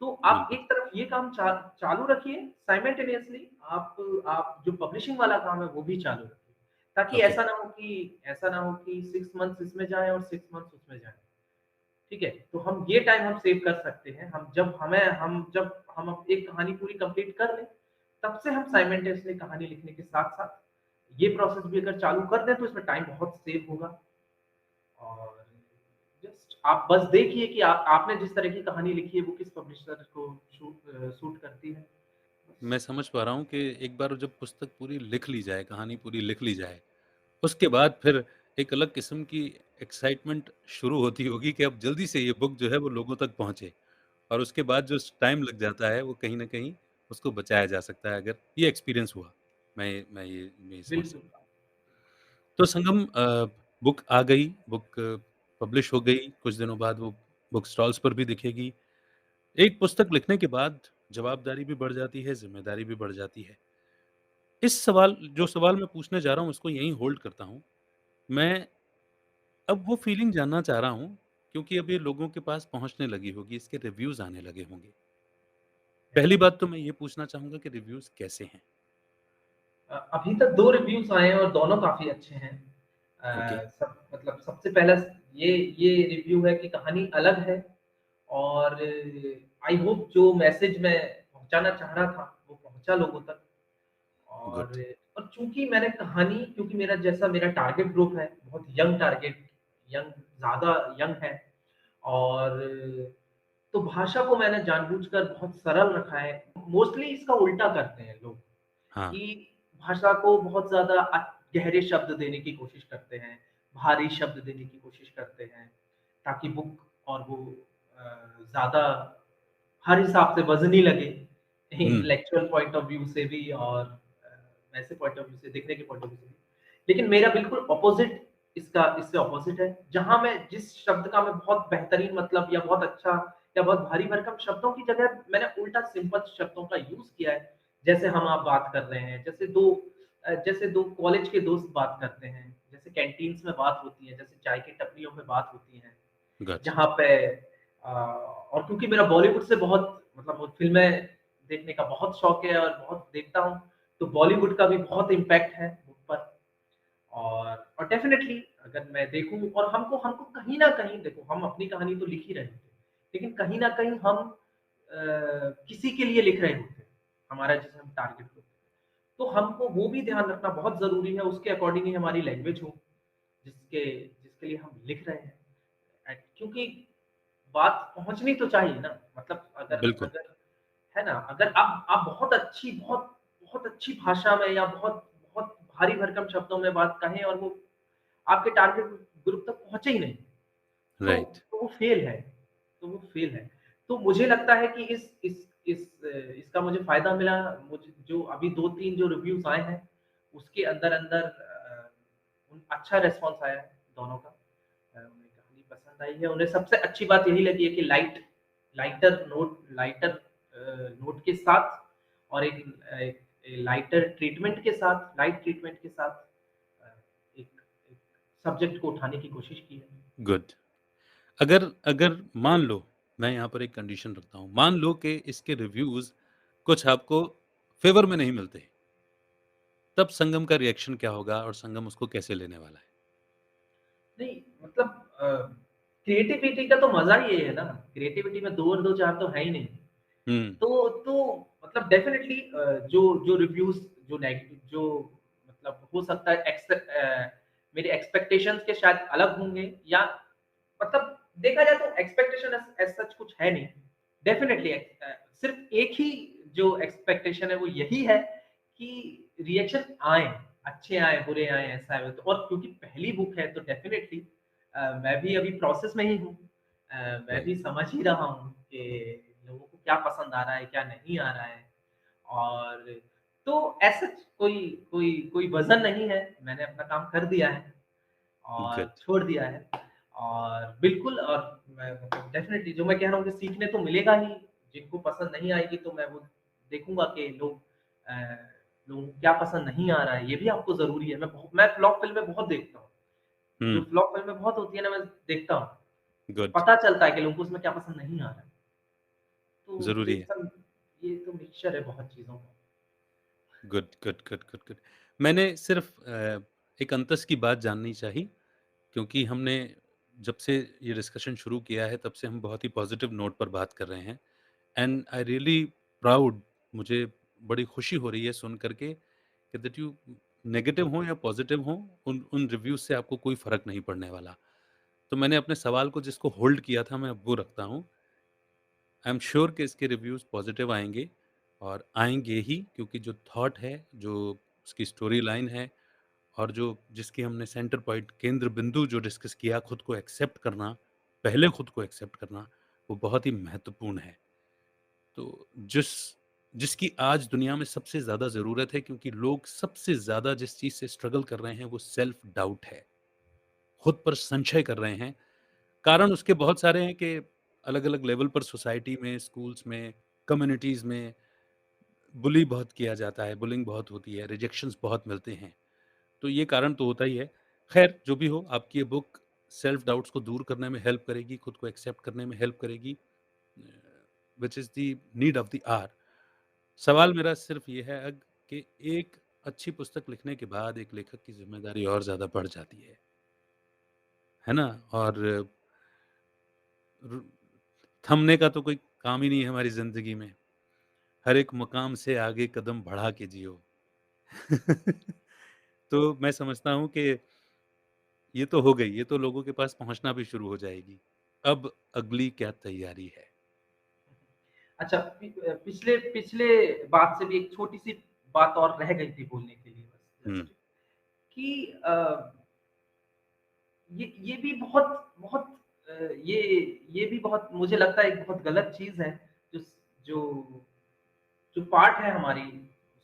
तो आप बिल्कुल, एक तरफ ये काम चालू रखिए साइमल्टेनियसली आप जो पब्लिशिंग वाला काम है वो भी चालू रखिए। ताकि ओके, ऐसा ना हो कि 6 मंथ्स इसमें जाएँ और 6 मंथ्स उसमें जाएँ। ठीक है? तो हम ये टाइम हम सेव कर सकते हैं। जब हम एक कहानी पूरी कंप्लीट कर लें, तब से हम साइमल्टेनियसली कहानी लिखने के साथ-साथ ये प्रोसेस भी अगर चालू कर दें तो इसमें टाइम बहुत सेव होगा। और जस्ट आप बस देखिए कि आपने जिस तरह की कहानी लिखी है वो किस पब्लिशर को सूट करती है। बस मैं समझ पा रहा हूँ कि एक बार जब पुस्तक पूरी लिख ली जाए, कहानी पूरी लिख ली जाए, उसके बाद फिर एक अलग किस्म की एक्साइटमेंट शुरू होती होगी कि अब जल्दी से ये बुक जो है वो लोगों तक पहुँचे और उसके बाद जो टाइम लग जाता है वो कहीं न कहीं उसको बचाया जा सकता है अगर ये एक्सपीरियंस हुआ। मैं ये समझ बिल्कुल। सकता हूँ। तो संगम बुक आ गई, बुक पब्लिश हो गई, कुछ दिनों बाद वो बुक स्टॉल्स पर भी दिखेगी। एक पुस्तक लिखने के बाद जवाबदारी भी बढ़ जाती है, ज़िम्मेदारी भी बढ़ जाती है। जो सवाल मैं पूछने जा रहा हूँ उसको यहीं होल्ड करता हूँ। मैं अब वो फीलिंग जानना चाह रहा हूँ क्योंकि अब ये लोगों के पास पहुँचने लगी होगी, इसके रिव्यूज़ आने लगे होंगे। पहली बात तो मैं ये पूछना चाहूँगा कि रिव्यूज़ कैसे हैं? अभी तक 2 रिव्यूज़ आए हैं और दोनों काफ़ी अच्छे हैं। ओके, सब मतलब सबसे पहला ये रिव्यू है कि कहानी अलग है और आई होप जो मैसेज मैं पहुँचाना चाह रहा था, वो पहुँचा लोगों तक। गुड। और क्योंकि मेरा टारगेट ग्रुप है, बहुत ज़्यादा यंग है और तो भाषा को मैंने जानबूझकर बहुत सरल रखा है। मोस्टली इसका उल्टा करते हैं लोग हाँ, कि भाषा को बहुत ज़्यादा गहरे शब्द देने की कोशिश करते हैं, भारी शब्द देने की कोशिश करते हैं, ताकि बुक और वो ज़्यादा हर हिसाब से वज़नी लगे, हुँ, इंटेलेक्चुअल पॉइंट ऑफ व्यू से भी और वैसे पॉइंट ऑफ व्यू से दिखने के पॉइंट ऑफ व्यू से भी। लेकिन मेरा बिल्कुल इससे अपोज़िट है, जहाँ मैं जिस शब्द का मैं बहुत बेहतरीन मतलब या बहुत अच्छा या बहुत भारी-भरकम शब्दों की जगह मैंने उल्टा सिंपल शब्दों का यूज़ किया है। जैसे हम आप बात कर रहे हैं, जैसे 2 कॉलेज के दोस्त बात करते हैं, जैसे कैंटीन्स में बात होती है, जैसे चाय की टपरियों में बात होती है। गॉट जहाँ पे और क्योंकि मेरा बॉलीवुड से बहुत मतलब वो फ़िल्में देखने का बहुत शौक है और बहुत देखता हूँ, तो बॉलीवुड का भी बहुत इम्पैक्ट है मुझ पर। और डेफ़िनेटली अगर मैं देखूँ और हमको हमको कहीं न कहीं देखो हम अपनी कहानी तो लिख ही रहे होते हैं, लेकिन कहीं न कहीं हम किसी के लिए लिख रहे होते हैं, हमारा जिसे हम टारगेट करते हैं। तो हमको वो भी ध्यान रखना बहुत ज़रूरी है, उसके अकॉर्डिंग ही हमारी लैंग्वेज हो, जिसके जिसके लिए हम लिख रहे हैं। क्योंकि बात पहुँचनी तो चाहिए ना, मतलब अगर बिल्कुल, अगर है ना? अगर आप बहुत अच्छी भाषा में या बहुत भारी भरकम शब्दों में बात कहें और वो आपके टारगेट ग्रुप तक पहुँचे ही नहीं, तो राइट, तो वो फ़ेल है वो फ़ेल है। तो मुझे लगता है कि इसका मुझे फ़ायदा मिला, मुझे जो अभी 2-3 जो रिव्यूज़ आए हैं, उसके अंदर-अंदर अच्छा रिस्पॉन्स आया है दोनों का। उन्हें कहानी पसंद आई है, उन्हें सबसे अच्छी बात यही लगी है कि लाइटर नोट के साथ और एक लाइट ट्रीटमेंट के साथ अ, एक एक सब्जेक्ट को उठाने की कोशिश की है। गुड। अगर अगर मान लो, मैं यहाँ पर एक कंडीशन रखता हूँ, मान लो कि इसके रिव्यूज़ कुछ आपको फ़ेवर में नहीं मिलते, तब संगम का रिएक्शन क्या होगा और संगम उसको कैसे लेने वाला है? नहीं मतलब क्रिएटिविटी का तो मज़ा ही ये है ना, क्रिएटिविटी में 2 और 2 4 तो है ही नहीं। हुँ, तो मतलब डेफ़िनेटली जो जो रिव्यूज़ जो मतलब हो सकता है मेरे एक्सपेक्टेशंस के शायद अलग होंगे या मतलब देखा जाए तो एक्सपेक्टेशन एज़ सच कुछ है नहीं। डेफ़िनेटली सिर्फ़ एक ही जो एक्सपेक्टेशन है वो यही है कि रिएक्शन आएँ, अच्छे आएँ, बुरे आएँ, ऐसा है तो और क्योंकि पहली बुक है तो डेफ़िनेटली मैं भी अभी प्रोसेस में ही हूँ। मैं भी राइट, समझ ही रहा हूँ कि लोगों को क्या पसंद आ रहा है, क्या नहीं आ रहा है। और तो ऐसा कोई कोई कोई वज़न नहीं है, मैंने अपना काम कर दिया है और गुड। छोड़ दिया है। और बिल्कुल, और मैं मतलब डेफ़िनिटली जो मैं कह रहा हूँ कि सीखने तो मिलेगा ही, जिनको पसंद नहीं आएगी तो मैं वो देखूँगा कि लोगों को क्या पसंद नहीं आ रहा है, ये भी आपको ज़रूरी है। मैं फ्लॉप फ़िल्में बहुत देखता हूँ, जो हुँ, फ्लॉप फ़िल्में बहुत होती है ना, मैं देखता हूँ। गुड, पता चलता है कि लोगों को उसमें क्या पसंद नहीं आ रहा है। तो ज़रूरी है। ये तो मिक्सचर है बहुत चीज़ों का। Good, good, good, good, good. मैंने सिर्फ़ एक अंतस की बात जाननी चाही, क्योंकि हमने जब से ये डिस्कशन शुरू किया है, तब से हम बहुत ही पॉज़िटिव नोट पर बात कर रहे हैं एंड आई रियली प्राउड, मुझे बड़ी खुशी हो रही है सुन कर के कि दैट यू नेगेटिव हों या पॉज़िटिव हों, उन उन रिव्यूज़ से आपको कोई फ़र्क नहीं पड़ने वाला। तो मैंने अपने सवाल को जिसको होल्ड किया था, मैं अब वो रखता हूँ। आई एम श्योर कि इसके रिव्यूज़ पॉज़िटिव आएँगे और आएँगे ही, क्योंकि जो थॉट है, जो उसकी स्टोरी लाइन है और जो जिसकी हमने सेंटर पॉइंट, केंद्र बिंदु जो डिस्कस किया, खुद को एक्सेप्ट करना, पहले खुद को एक्सेप्ट करना, वो बहुत ही महत्वपूर्ण है। तो जिसकी आज दुनिया में सबसे ज़्यादा ज़रूरत है, क्योंकि लोग सबसे ज़्यादा जिस चीज़ से स्ट्रगल कर रहे हैं, वो सेल्फ डाउट है। खुद पर संशय कर रहे हैं। कारण उसके बहुत सारे हैं कि अलग-अलग लेवल पर सोसाइटी में, स्कूल्स में, कम्युनिटीज़ में बुली बहुत किया जाता है, बुलिंग बहुत होती है, रिजेक्शंस बहुत मिलते हैं। तो ये कारण तो होता ही है। ख़ैर जो भी हो, आपकी ये बुक सेल्फ डाउट्स को दूर करने में हेल्प करेगी, खुद को एक्सेप्ट करने में हेल्प करेगी, which is the need of the hour. सवाल मेरा सिर्फ़ ये है कि एक अच्छी पुस्तक लिखने के बाद एक लेखक की ज़िम्मेदारी और ज़्यादा बढ़ जाती है ना? और र थमने का तो कोई काम ही नहीं है हमारी ज़िंदगी में। हर एक मकाम से आगे कदम बढ़ा के जियो। तो मैं समझता हूँ कि ये तो हो गई, ये तो लोगों के पास पहुँचना भी शुरू हो जाएगी। अब अगली क्या तैयारी है? अच्छा, पिछले पिछले बात से भी एक छोटी-सी बात और रह गई थी बोलने के लिए, बस हुँ, जस्ट कि ये भी बहुत बहुत अ, ये ये भी बहुत, मुझे लगता है, एक बहुत गलत चीज़ है, जो जो जो पार्ट है हमारी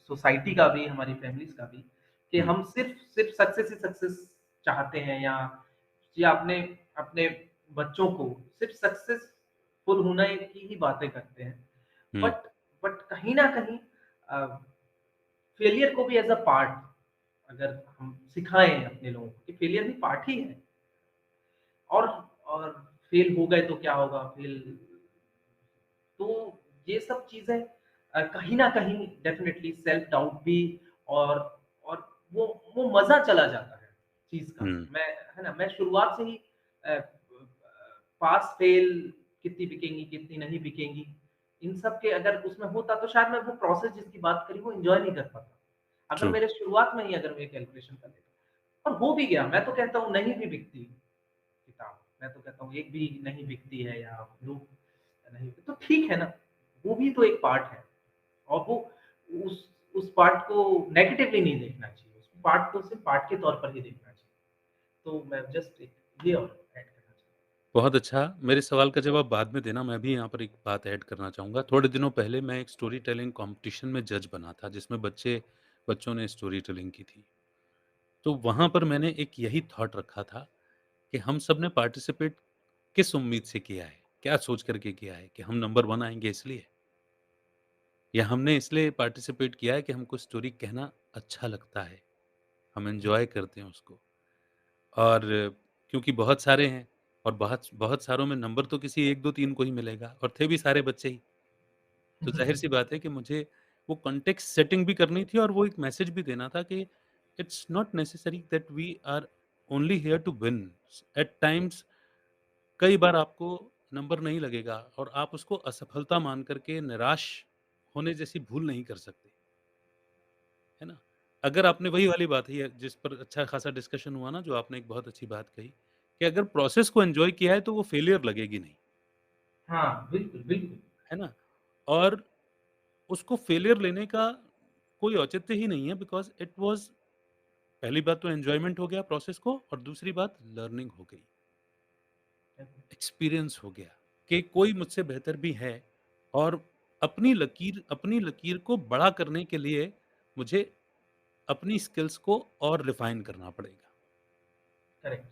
सोसाइटी का भी, हमारी फैमिलीज़ का भी, कि हुँ, हम सिर्फ़ सिर्फ़ सक्सेस ही सक्सेस चाहते हैं, या अपने अपने बच्चों को सिर्फ़ सक्सेसफुल होने की ही बातें करते हैं। हुँ, बट बट कहीं न कहीं अ, फेलियर को भी एज़ अ पार्ट अगर हम सिखाएँ अपने लोगों को कि फेलियर भी पार्ट ही है, और और फेल हो गए तो क्या होगा? तो ये सब चीज़ें कहीं न कहीं डेफ़िनिटली सेल्फ डाउट भी, और और वो मज़ा चला जाता है चीज़ का। हुँ, मैं शुरुआत से ही पास फेल कितनी बिकेंगी, कितनी नहीं बिकेंगी, इन सब के अगर उसमें होता तो शायद मैं वो प्रोसेस जिसकी बात करी वो एन्जॉय नहीं कर पाता। अगर ट्रू, मेरे शुरुआत में ही अगर मैं कैलकुलेशन कर लेता, और हो भी गया, मैं तो कहता हूँ नहीं भी बिकती किताब, मैं तो कहता हूँ एक भी नहीं बिकती है या लोग नहीं, तो ठीक है ना, वो भी तो एक पार्ट है, और वो उस उस पार्ट को नेगेटिवली नहीं देखना चाहिए, उस पार्ट को सिर्फ़ पार्ट के तौर पर ही देखना चाहिए। तो मैं जस्ट एक ये और ऐड करना चाहूँगा। बहुत अच्छा। मेरे सवाल का जवाब बाद में देना, मैं भी यहाँ पर एक बात ऐड करना चाहूँगा। थोड़े दिनों पहले मैं एक स्टोरी टेलिंग कॉम्पिटिशन में जज बना था, जिसमें बच्चों ने स्टोरी टेलिंग की थी। तो वहाँ पर मैंने एक यही थॉट रखा था कि हम सब ने पार्टिसिपेट किस उम्मीद से किया है? क्या सोच कर के किया है कि हम नंबर 1 आएँगे इसलिए? या हमने इसलिए पार्टिसिपेट किया है कि हमको स्टोरी कहना अच्छा लगता है, हम एन्जॉय करते हैं उसको। और क्योंकि बहुत सारे हैं और बहुत बहुत सारों में नंबर तो किसी 1, 2, 3 को ही मिलेगा और थे भी सारे बच्चे ही। तो ज़ाहिर-सी बात है कि मुझे वो कॉन्टेक्स्ट सेटिंग भी करनी थी और वो एक मैसेज भी देना था कि it's not necessary that we are only here to win. At times कई बार आपको नंबर नहीं लगेगा और आप उसको असफलता मान कर के निराश होने जैसी भूल नहीं कर सकते, है ना? अगर आपने वही वाली बात है जिस पर अच्छा खासा डिस्कशन हुआ ना, जो आपने एक बहुत अच्छी बात कही कि अगर प्रोसेस को एन्जॉय किया है तो वो फेलियर लगेगी नहीं, हाँ, बिल्कुल, बिल्कुल। है ना? और उसको फेलियर लेने का कोई औचित्य ही नहीं है, बिकॉज़ इट वाज़, पहली बात तो एन्जॉयमेंट हो गया प्रोसेस को और दूसरी बात लर्निंग हो गई, एक्सपीरियंस हो गया कि कोई मुझसे बेहतर भी है और अपनी लकीर को बड़ा करने के लिए मुझे अपनी स्किल्स को और रिफाइन करना पड़ेगा। करेक्ट।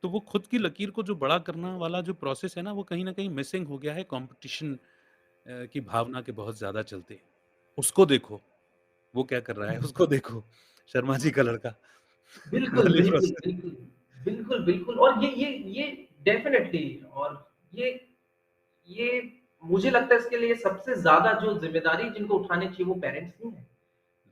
तो वो खुद की लकीर को जो बड़ा करना वाला जो प्रोसेस है ना, वो कहीं न कहीं मिसिंग हो गया है कॉम्पिटिशन की भावना के बहुत ज़्यादा चलते। उसको देखो, वो क्या कर रहा है, उसको देखो, शर्मा जी का लड़का बिल्कुल, वाली बिल्कुल, प्रोसेस। बिल्कुल। बिल्कुल, बिल्कुल और ये डेफ़िनेटली और ये ये मुझे लगता है इसके लिए सबसे ज़्यादा जो ज़िम्मेदारी जिनको उठानी चाहिए वो पेरेंट्स ही हैं।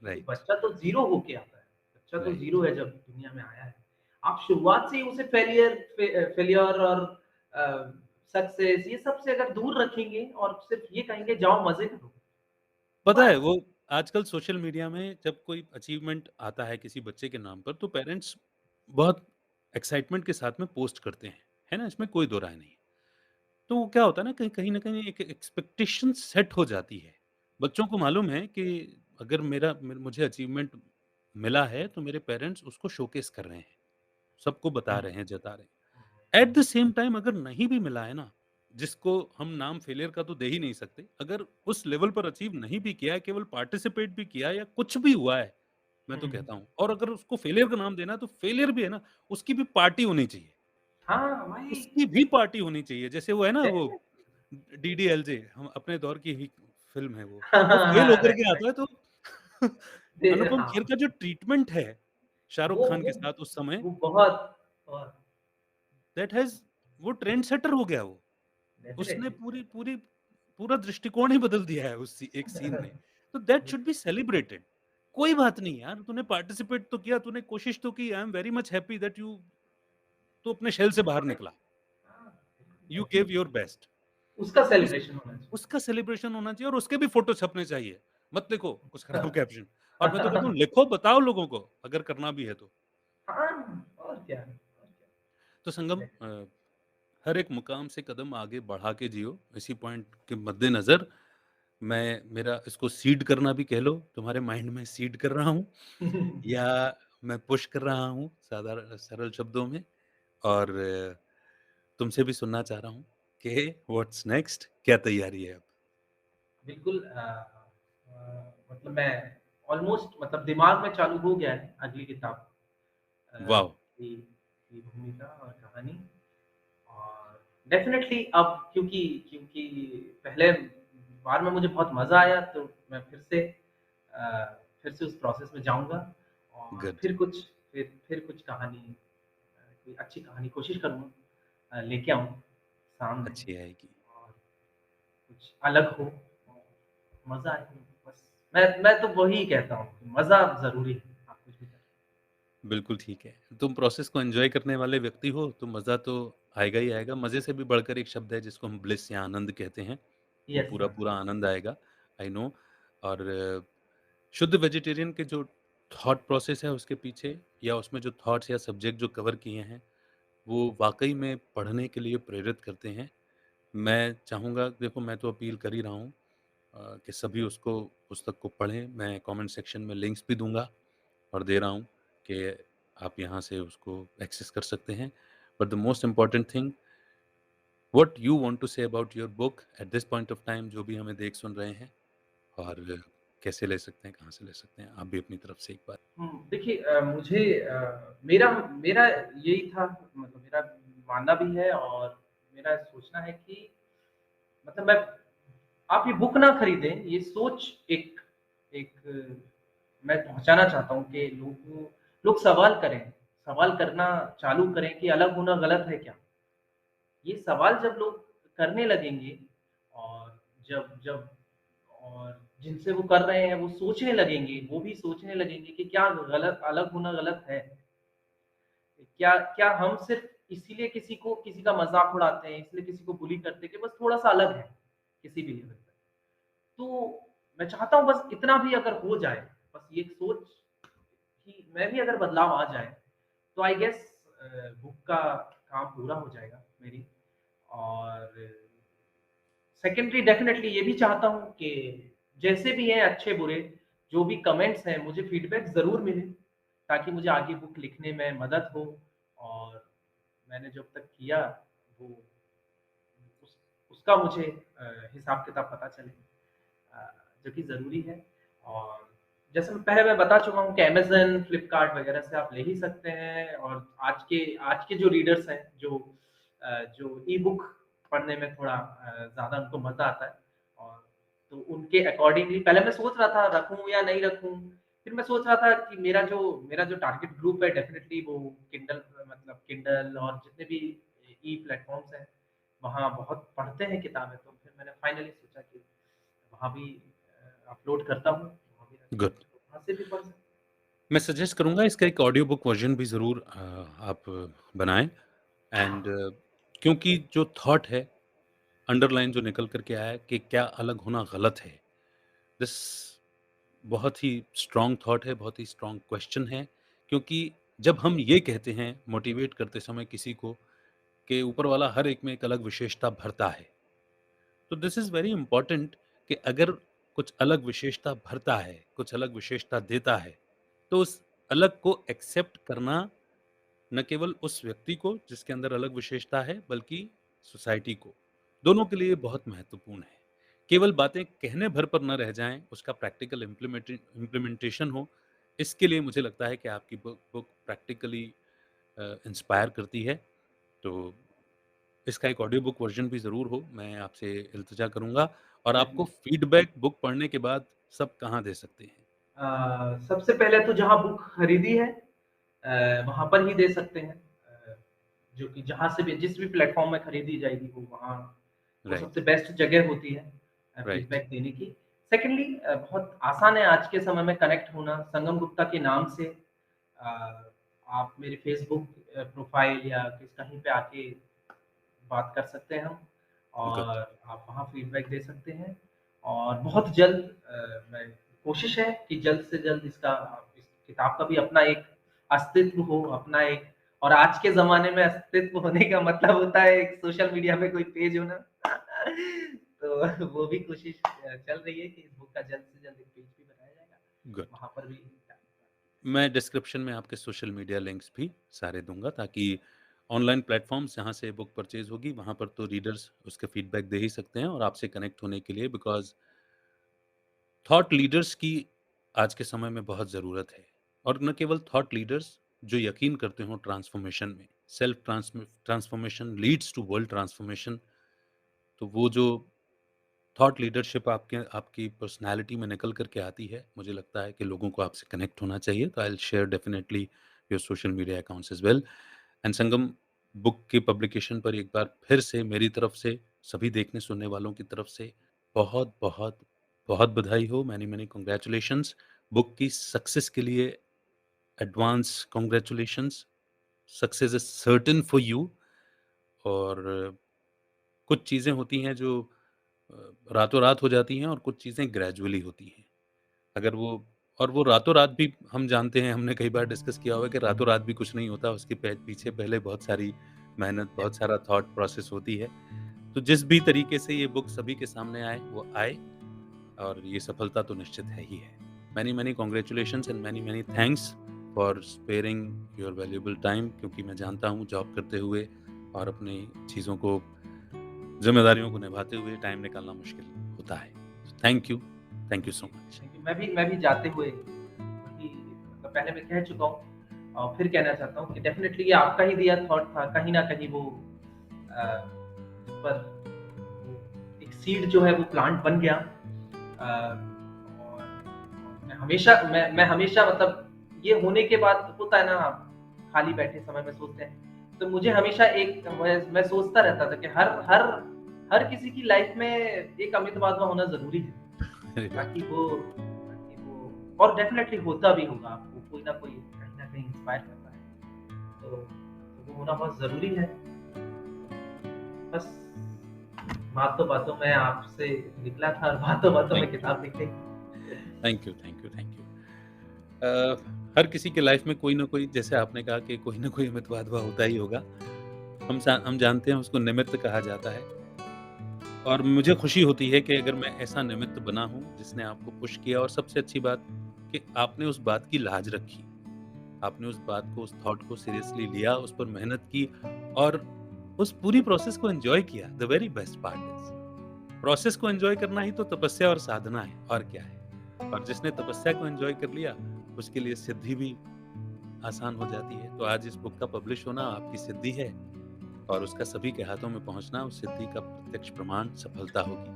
क्योंकि राइट, बच्चा तो ज़ीरो होके आता है। बच्चा तो राइट। ज़ीरो है जब दुनिया में आया है। आप शुरुआत से ही उसे फेलियर और अ, सक्सेस ये सब से अगर दूर रखेंगे और सिर्फ़ ये कहेंगे जाओ मज़े करो, पता है बस। वो आजकल सोशल मीडिया में जब कोई अचीवमेंट आता है किसी बच्चे के नाम पर, तो पेरेंट्स बहुत एक्साइटमेंट के साथ में पोस्ट करते हैं, है ना? इसमें कोई दो राय नहीं है। तो वो क्या होता है ना, कहीं कहीं न कहीं एक एक्सपेक्टेशन सेट हो जाती है। बच्चों को मालूम है कि अगर मुझे अचीवमेंट मिला है, तो मेरे पेरेंट्स उसको शोकेस कर रहे हैं, सबको बता हुँ, रहे हैं, जता रहे हैं। हुँ, एट द सेम टाइम अगर नहीं भी मिला है ना, जिसको हम नाम फेलियर का तो दे ही नहीं सकते, अगर उस लेवल पर अचीव नहीं भी किया है, केवल पार्टिसिपेट भी किया है या कुछ भी हुआ है, मैं तो हुँ। कहता हूँ और अगर उसको फेलियर का नाम देना है, तो फेलियर भी है ना, उसकी भी पार्टी होनी चाहिए। हाँ, वही उसकी भी पार्टी होनी चाहिए। जैसे वो है ना वो डेफ़िनेटली डीडीएलजे हम अपने दौर की ही फ़िल्म है वो। हाँ, वो हाँ, फेल हाँ, होकर राइट, के आता राइट। है तो दे अनुपम हाँ, खेर का जो ट्रीटमेंट है शाहरुख वो खान वो के साथ उस समय वो बहुत दैट हैज़ वो ट्रेंड सेटर हो गया वो। उसने डेफ़िनेटली पूरी पूरी पूरा दृष्टिकोण ही बदल दिया है उस एक सीन ने। तो दैट शुड बी सेलिब्रेटेड। कोई बात नहीं यार, तूने पार्टिसिपेट तो किया, तूने कोशिश तो की। I am very much happy that तू अपने शेल से बाहर निकला। हाँ, you give definitely your best. उसका उस सेलिब्रेशन होना चाहिए। उसका सेलिब्रेशन होना चाहिए और उसके भी फ़ोटो छपने चाहिए। मत लिखो कुछ खराब हाँ, कैप्शन। और मैं तो कहता हूँ लिखो, बताओ लोगों को अगर करना भी है तो। हाँ, और क्या, तो संगम हर एक मुकाम से कदम आगे बढ़ा के जियो। इसी पॉइंट के मद्देनज़र मैं मेरा इसको सीड करना भी कह लो, तुम्हारे माइंड में सीड कर रहा हूँ या मैं पुश कर रहा हूँ सरल शब्दों में और तुमसे भी सुनना चाह रहा हूँ कि व्हाट्स नेक्स्ट? क्या तैयारी है अब? बिल्कुल मतलब मैं ऑलमोस्ट मतलब दिमाग में चालू हो गया है अगली किताब वाओ! की भूमिका और कहानी और डेफ़िनेटली अब क्योंकि क्योंकि पहले बार में मुझे बहुत मज़ा आया तो मैं फिर से उस प्रोसेस में जाऊँगा और गुड, फिर कुछ कहानी कोई अच्छी कहानी कोशिश करूँगा लेके आऊँ सामने अच्छी आएगी। और कुछ अलग हो और मज़ा आए बस मैं तो वही कहता हूँ कि मज़ा ज़रूरी है, आप कुछ भी करें। बिल्कुल ठीक है। तुम प्रोसेस को एन्जॉय करने वाले व्यक्ति हो, तो मज़ा तो आएगा ही आएगा। मज़े से भी बढ़कर एक शब्द है जिसको हम ब्लिस या आनंद कहते हैं। वो यस हाँ, पूरा-पूरा आनंद आएगा, आई नो। और शुद्ध वेजिटेरियन के जो थॉट प्रोसेस है उसके पीछे या उसमें जो थॉट्स या सब्जेक्ट जो कवर किए हैं, वो वाक़ई में पढ़ने के लिए प्रेरित करते हैं। मैं चाहूँगा देखो मैं तो अपील कर ही रहा हूँ कि सभी उसको पुस्तक को पढ़ें। मैं कमेंट सेक्शन में लिंक्स भी दूँगा और दे रहा हूँ कि आप यहाँ से उसको एक्सेस कर सकते हैं। But the most important thing what you want to say about your book at this point of time जो भी हमें देख सुन रहे हैं और कैसे ले सकते हैं, कहाँ से ले सकते हैं? आप भी अपनी तरफ से एक बार देखिए मुझे मेरा मेरा यही था मतलब मेरा मानना भी है और मेरा सोचना है कि मतलब आप ये बुक ना खरीदें, ये सोच एक एक मैं पहुँचाना चाहता हूँ कि लोग सवाल करें, सवाल करना चालू करें कि अलग होना गलत है क्या? ये सवाल जब लोग करने लगेंगे और जब जब और जिनसे वो कर रहे हैं वो सोचने लगेंगे, वो भी सोचने लगेंगे कि क्या गलत अलग होना गलत है? क्या क्या हम सिर्फ़ इसीलिए किसी का मज़ाक उड़ाते हैं, इसलिए किसी को बुली करते हैं कि बस थोड़ा-सा अलग है, किसी भी लेवल पे। तो मैं चाहता हूँ बस इतना भी अगर हो जाए, बस ये सोच कि मैं भी अगर बदलाव आ जाए, तो आई गेस बुक का काम पूरा हो जाएगा मेरी और सेकेंडरी डेफ़िनेटली ये भी चाहता हूँ कि जैसे भी हैं अच्छे-बुरे, जो भी कमेंट्स हैं, मुझे फीडबैक ज़रूर मिले, ताकि मुझे आगे बुक लिखने में मदद हो और मैंने जब तक किया, वो उस उसका मुझे हिसाब-किताब पता चले जो कि ज़रूरी है और जैसे पहले मैं बता चुका हूँ कि अमेज़न, फ्लिपकार्ट वगैरह से आप ले ही सकते हैं, और आज के जो रीडर्स हैं, जो ई-बुक पढ़ने में थोड़ा ज़्यादा उनको मज़ा आता है, और तो उनके अकॉर्डिंगली पहले मैं सोच रहा था रखूँ या नहीं रखूँ। फिर मैं सोच रहा था कि मेरा जो टारगेट ग्रुप है, डेफ़िनिटली वो किंडल, मतलब किंडल और जितने भी ई प्लेटफ़ॉर्म्स हैं, वहाँ बहुत पढ़ते हैं किताबें, तो फिर मैंने फाइनली सोचा कि वहाँ भी अपलोड करता हूँ, वहाँ भी रखता हूँ, गुड। तो वहाँ से भी पढ़ सकते मैं सजेस्ट करूँगा इसका एक ऑडियो बुक वर्ज़न भी ज़रूर आप बनाएँ एंड क्योंकि जो थॉट है, अंडरलाइन जो निकल कर के आया है कि क्या अलग होना गलत है, दिस बहुत ही स्ट्रॉन्ग थॉट है, बहुत ही स्ट्रॉन्ग क्वेश्चन है, क्योंकि जब हम ये कहते हैं मोटिवेट करते समय किसी को कि ऊपर वाला हर एक में एक अलग विशेषता भरता है, तो दिस इज़ वेरी इम्पोर्टेंट कि अगर कुछ अलग विशेषता भरता है, कुछ अलग विशेषता देता है, तो उस अलग को एक्सेप्ट करना न केवल उस व्यक्ति को जिसके अंदर अलग विशेषता है, बल्कि सोसाइटी को, दोनों के लिए बहुत महत्वपूर्ण है। केवल बातें कहने भर पर न रह जाएँ, उसका प्रैक्टिकल इम्प्लीमेंटेशन हो, इसके लिए मुझे लगता है कि आपकी बुक बुक प्रैक्टिकली इंस्पायर करती है। तो इसका एक ऑडियो बुक वर्ज़न भी ज़रूर हो, मैं आपसे इल्तिजा करूँगा और हैं। आपको फीडबैक बुक पढ़ने के बाद सब कहाँ दे सकते हैं? सबसे पहले तो जहाँ बुक खरीदी है, वहाँ पर ही दे सकते हैं। जो कि जहाँ से भी, जिस भी प्लेटफ़ॉर्म में खरीदी जाएगी, वो राइट, सबसे बेस्ट जगह होती है राइट, फीडबैक देने की। सेकंडली बहुत आसान है आज के समय में कनेक्ट होना, संगम गुप्ता के नाम से। आप मेरे फ़ेसबुक प्रोफ़ाइल या कहीं पे आके बात कर सकते हैं हम, गुड, और आप वहाँ फीडबैक दे सकते हैं। और बहुत जल्द मैं कोशिश है कि जल्द से जल्द इस किताब का भी अपना एक अस्तित्व हो, अपना एक, और आज के ज़माने में अस्तित्व होने का मतलब होता है एक सोशल मीडिया पे कोई पेज होना। तो वो भी कोशिश चल रही है कि इस बुक का जल्द से जल्द एक पेज भी बनाया जाएगा, गुड। वहाँ पर भी। मैं डिस्क्रिप्शन में आपके सोशल मीडिया लिंक्स भी सारे दूँगा ताकि ऑनलाइन प्लेटफ़ॉर्म्स जहाँ से बुक परचेज़ होगी, वहाँ पर तो रीडर्स उसके फीडबैक दे ही सकते हैं और आपसे कनेक्ट होने के लिए बिकॉज़ थॉट लीडर्स की आज के समय में बहुत ज़रूरत है और न केवल थॉट लीडर्स जो यकीन करते हों ट्रांसफ़ॉर्मेशन में, self transformation leads to world transformation तो वो जो थॉट लीडरशिप आपके आपकी पर्सनैलिटी में निकल कर के आती है, मुझे लगता है कि लोगों को आपसे कनेक्ट होना चाहिए। तो I will share definitely your social media accounts as well and Sangam book के पब्लिकेशन पर एक बार फिर से मेरी तरफ से, सभी देखने सुनने वालों की तरफ से बहुत-बहुत, बहुत बधाई हो, मैनी-मैनी कांग्रेचुलेशंस। बुक की सक्सेस के लिए advance congratulations. Success is certain for you और कुछ चीज़ें होती हैं जो रातों-रात हो जाती हैं और कुछ चीज़ें ग्रेजुअली होती हैं। अगर वो और वो रातों-रात भी हम जानते हैं, हमने कई बार डिस्कस किया हुआ है कि रातों-रात भी कुछ नहीं होता, उसके पीछे पहले बहुत सारी मेहनत, बहुत सारा थॉट प्रोसेस होती है। तो जिस भी तरीके से ये बुक सभी के सामने आए, वो आए और ये सफलता तो निश्चित है ही है। Many-many congratulations and many-many thanks for sparing your valuable time क्योंकि मैं जानता हूँ जॉब करते हुए और अपनी चीज़ों को ज़िम्मेदारियों को निभाते हुए टाइम निकालना मुश्किल होता है। Thank you so much. Thank you. मैं भी जाते हुए वही, मतलब पहले मैं कह चुका हूँ और फिर कहना चाहता हूँ कि डेफ़िनेटली ये आपका ही दिया थॉट था, कहीं न कहीं वो इस पर वो एक सीड जो है वो प्लांट बन गया। और मैं हमेशा मतलब ये होने के बाद होता है ना, आप खाली बैठे समय में सोचते हैं, तो मुझे हमेशा एक मैं सोचता रहता था कि हर हर हर किसी की लाइफ़ में एक अमित बाजवा होना ज़रूरी है। अरे वाह! ताकि वो और डेफ़िनेटली होता भी होगा, आपको कोई ना कोई कहीं न कहीं इंस्पायर करता है। तो वो होना बहुत ज़रूरी है। बस बातों-बातों में आपसे निकला था और बातों-बातों में थैंक यू, किताब लिख दी। Thank you. हर किसी के लाइफ में कोई ना कोई जैसे आपने कहा कि कोई ना कोई अमित बादवा होता ही होगा। हम जानते हैं उसको निमित्त कहा जाता है और मुझे खुशी होती है कि अगर मैं ऐसा निमित्त बना हूँ जिसने आपको पुश किया और सबसे अच्छी बात कि आपने उस बात की लाज रखी। आपने उस बात को, उस थॉट को सीरियसली लिया, उस पर मेहनत की और उस पूरी प्रोसेस को एन्जॉय किया। The very best part is process को एन्जॉय करना ही तो तपस्या और साधना है और क्या है। और जिसने तपस्या को एंजॉय कर लिया उसके लिए सिद्धि भी आसान हो जाती है। तो आज इस बुक का पब्लिश होना आपकी सिद्धि है और उसका सभी के हाथों में पहुंचना उस सिद्धि का प्रत्यक्ष प्रमाण सफलता होगी।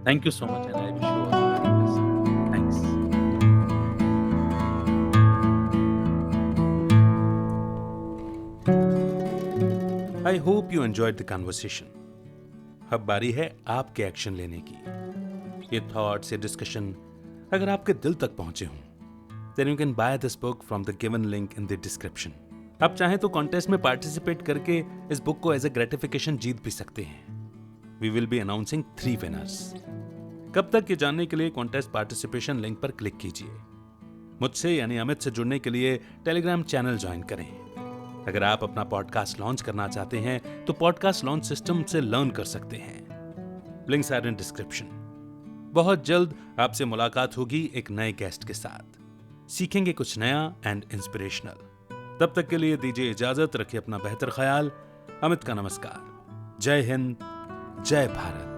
Thank you so much and I wish you all the very best. Thanks. I hope you enjoyed the conversation. अब बारी है आपके एक्शन लेने की। ये थॉट्स, ये डिस्कशन अगर आपके दिल तक पहुंचे हों, then you can buy this book from the given link in the description. आप चाहें तो कॉन्टेस्ट में पार्टिसिपेट करके इस बुक को एज ए ग्रेटिफिकेशन जीत भी सकते हैं। We will be announcing 3 winners. कब तक ये जानने के लिए कॉन्टेस्ट पार्टिसिपेशन लिंक पर क्लिक कीजिए। मुझसे यानी अमित से जुड़ने के लिए टेलीग्राम चैनल ज्वाइन करें। अगर आप अपना पॉडकास्ट लॉन्च करना चाहते हैं तो पॉडकास्ट लॉन्च सिस्टम से लर्न कर सकते हैं। Links are in description. बहुत जल्द आपसे मुलाकात होगी एक नए गेस्ट के साथ। सीखेंगे कुछ नया एंड इंस्पिरेशनल। तब तक के लिए दीजिए इजाजत, रखिए अपना बेहतर ख्याल। अमित का नमस्कार। जय हिंद, जय भारत।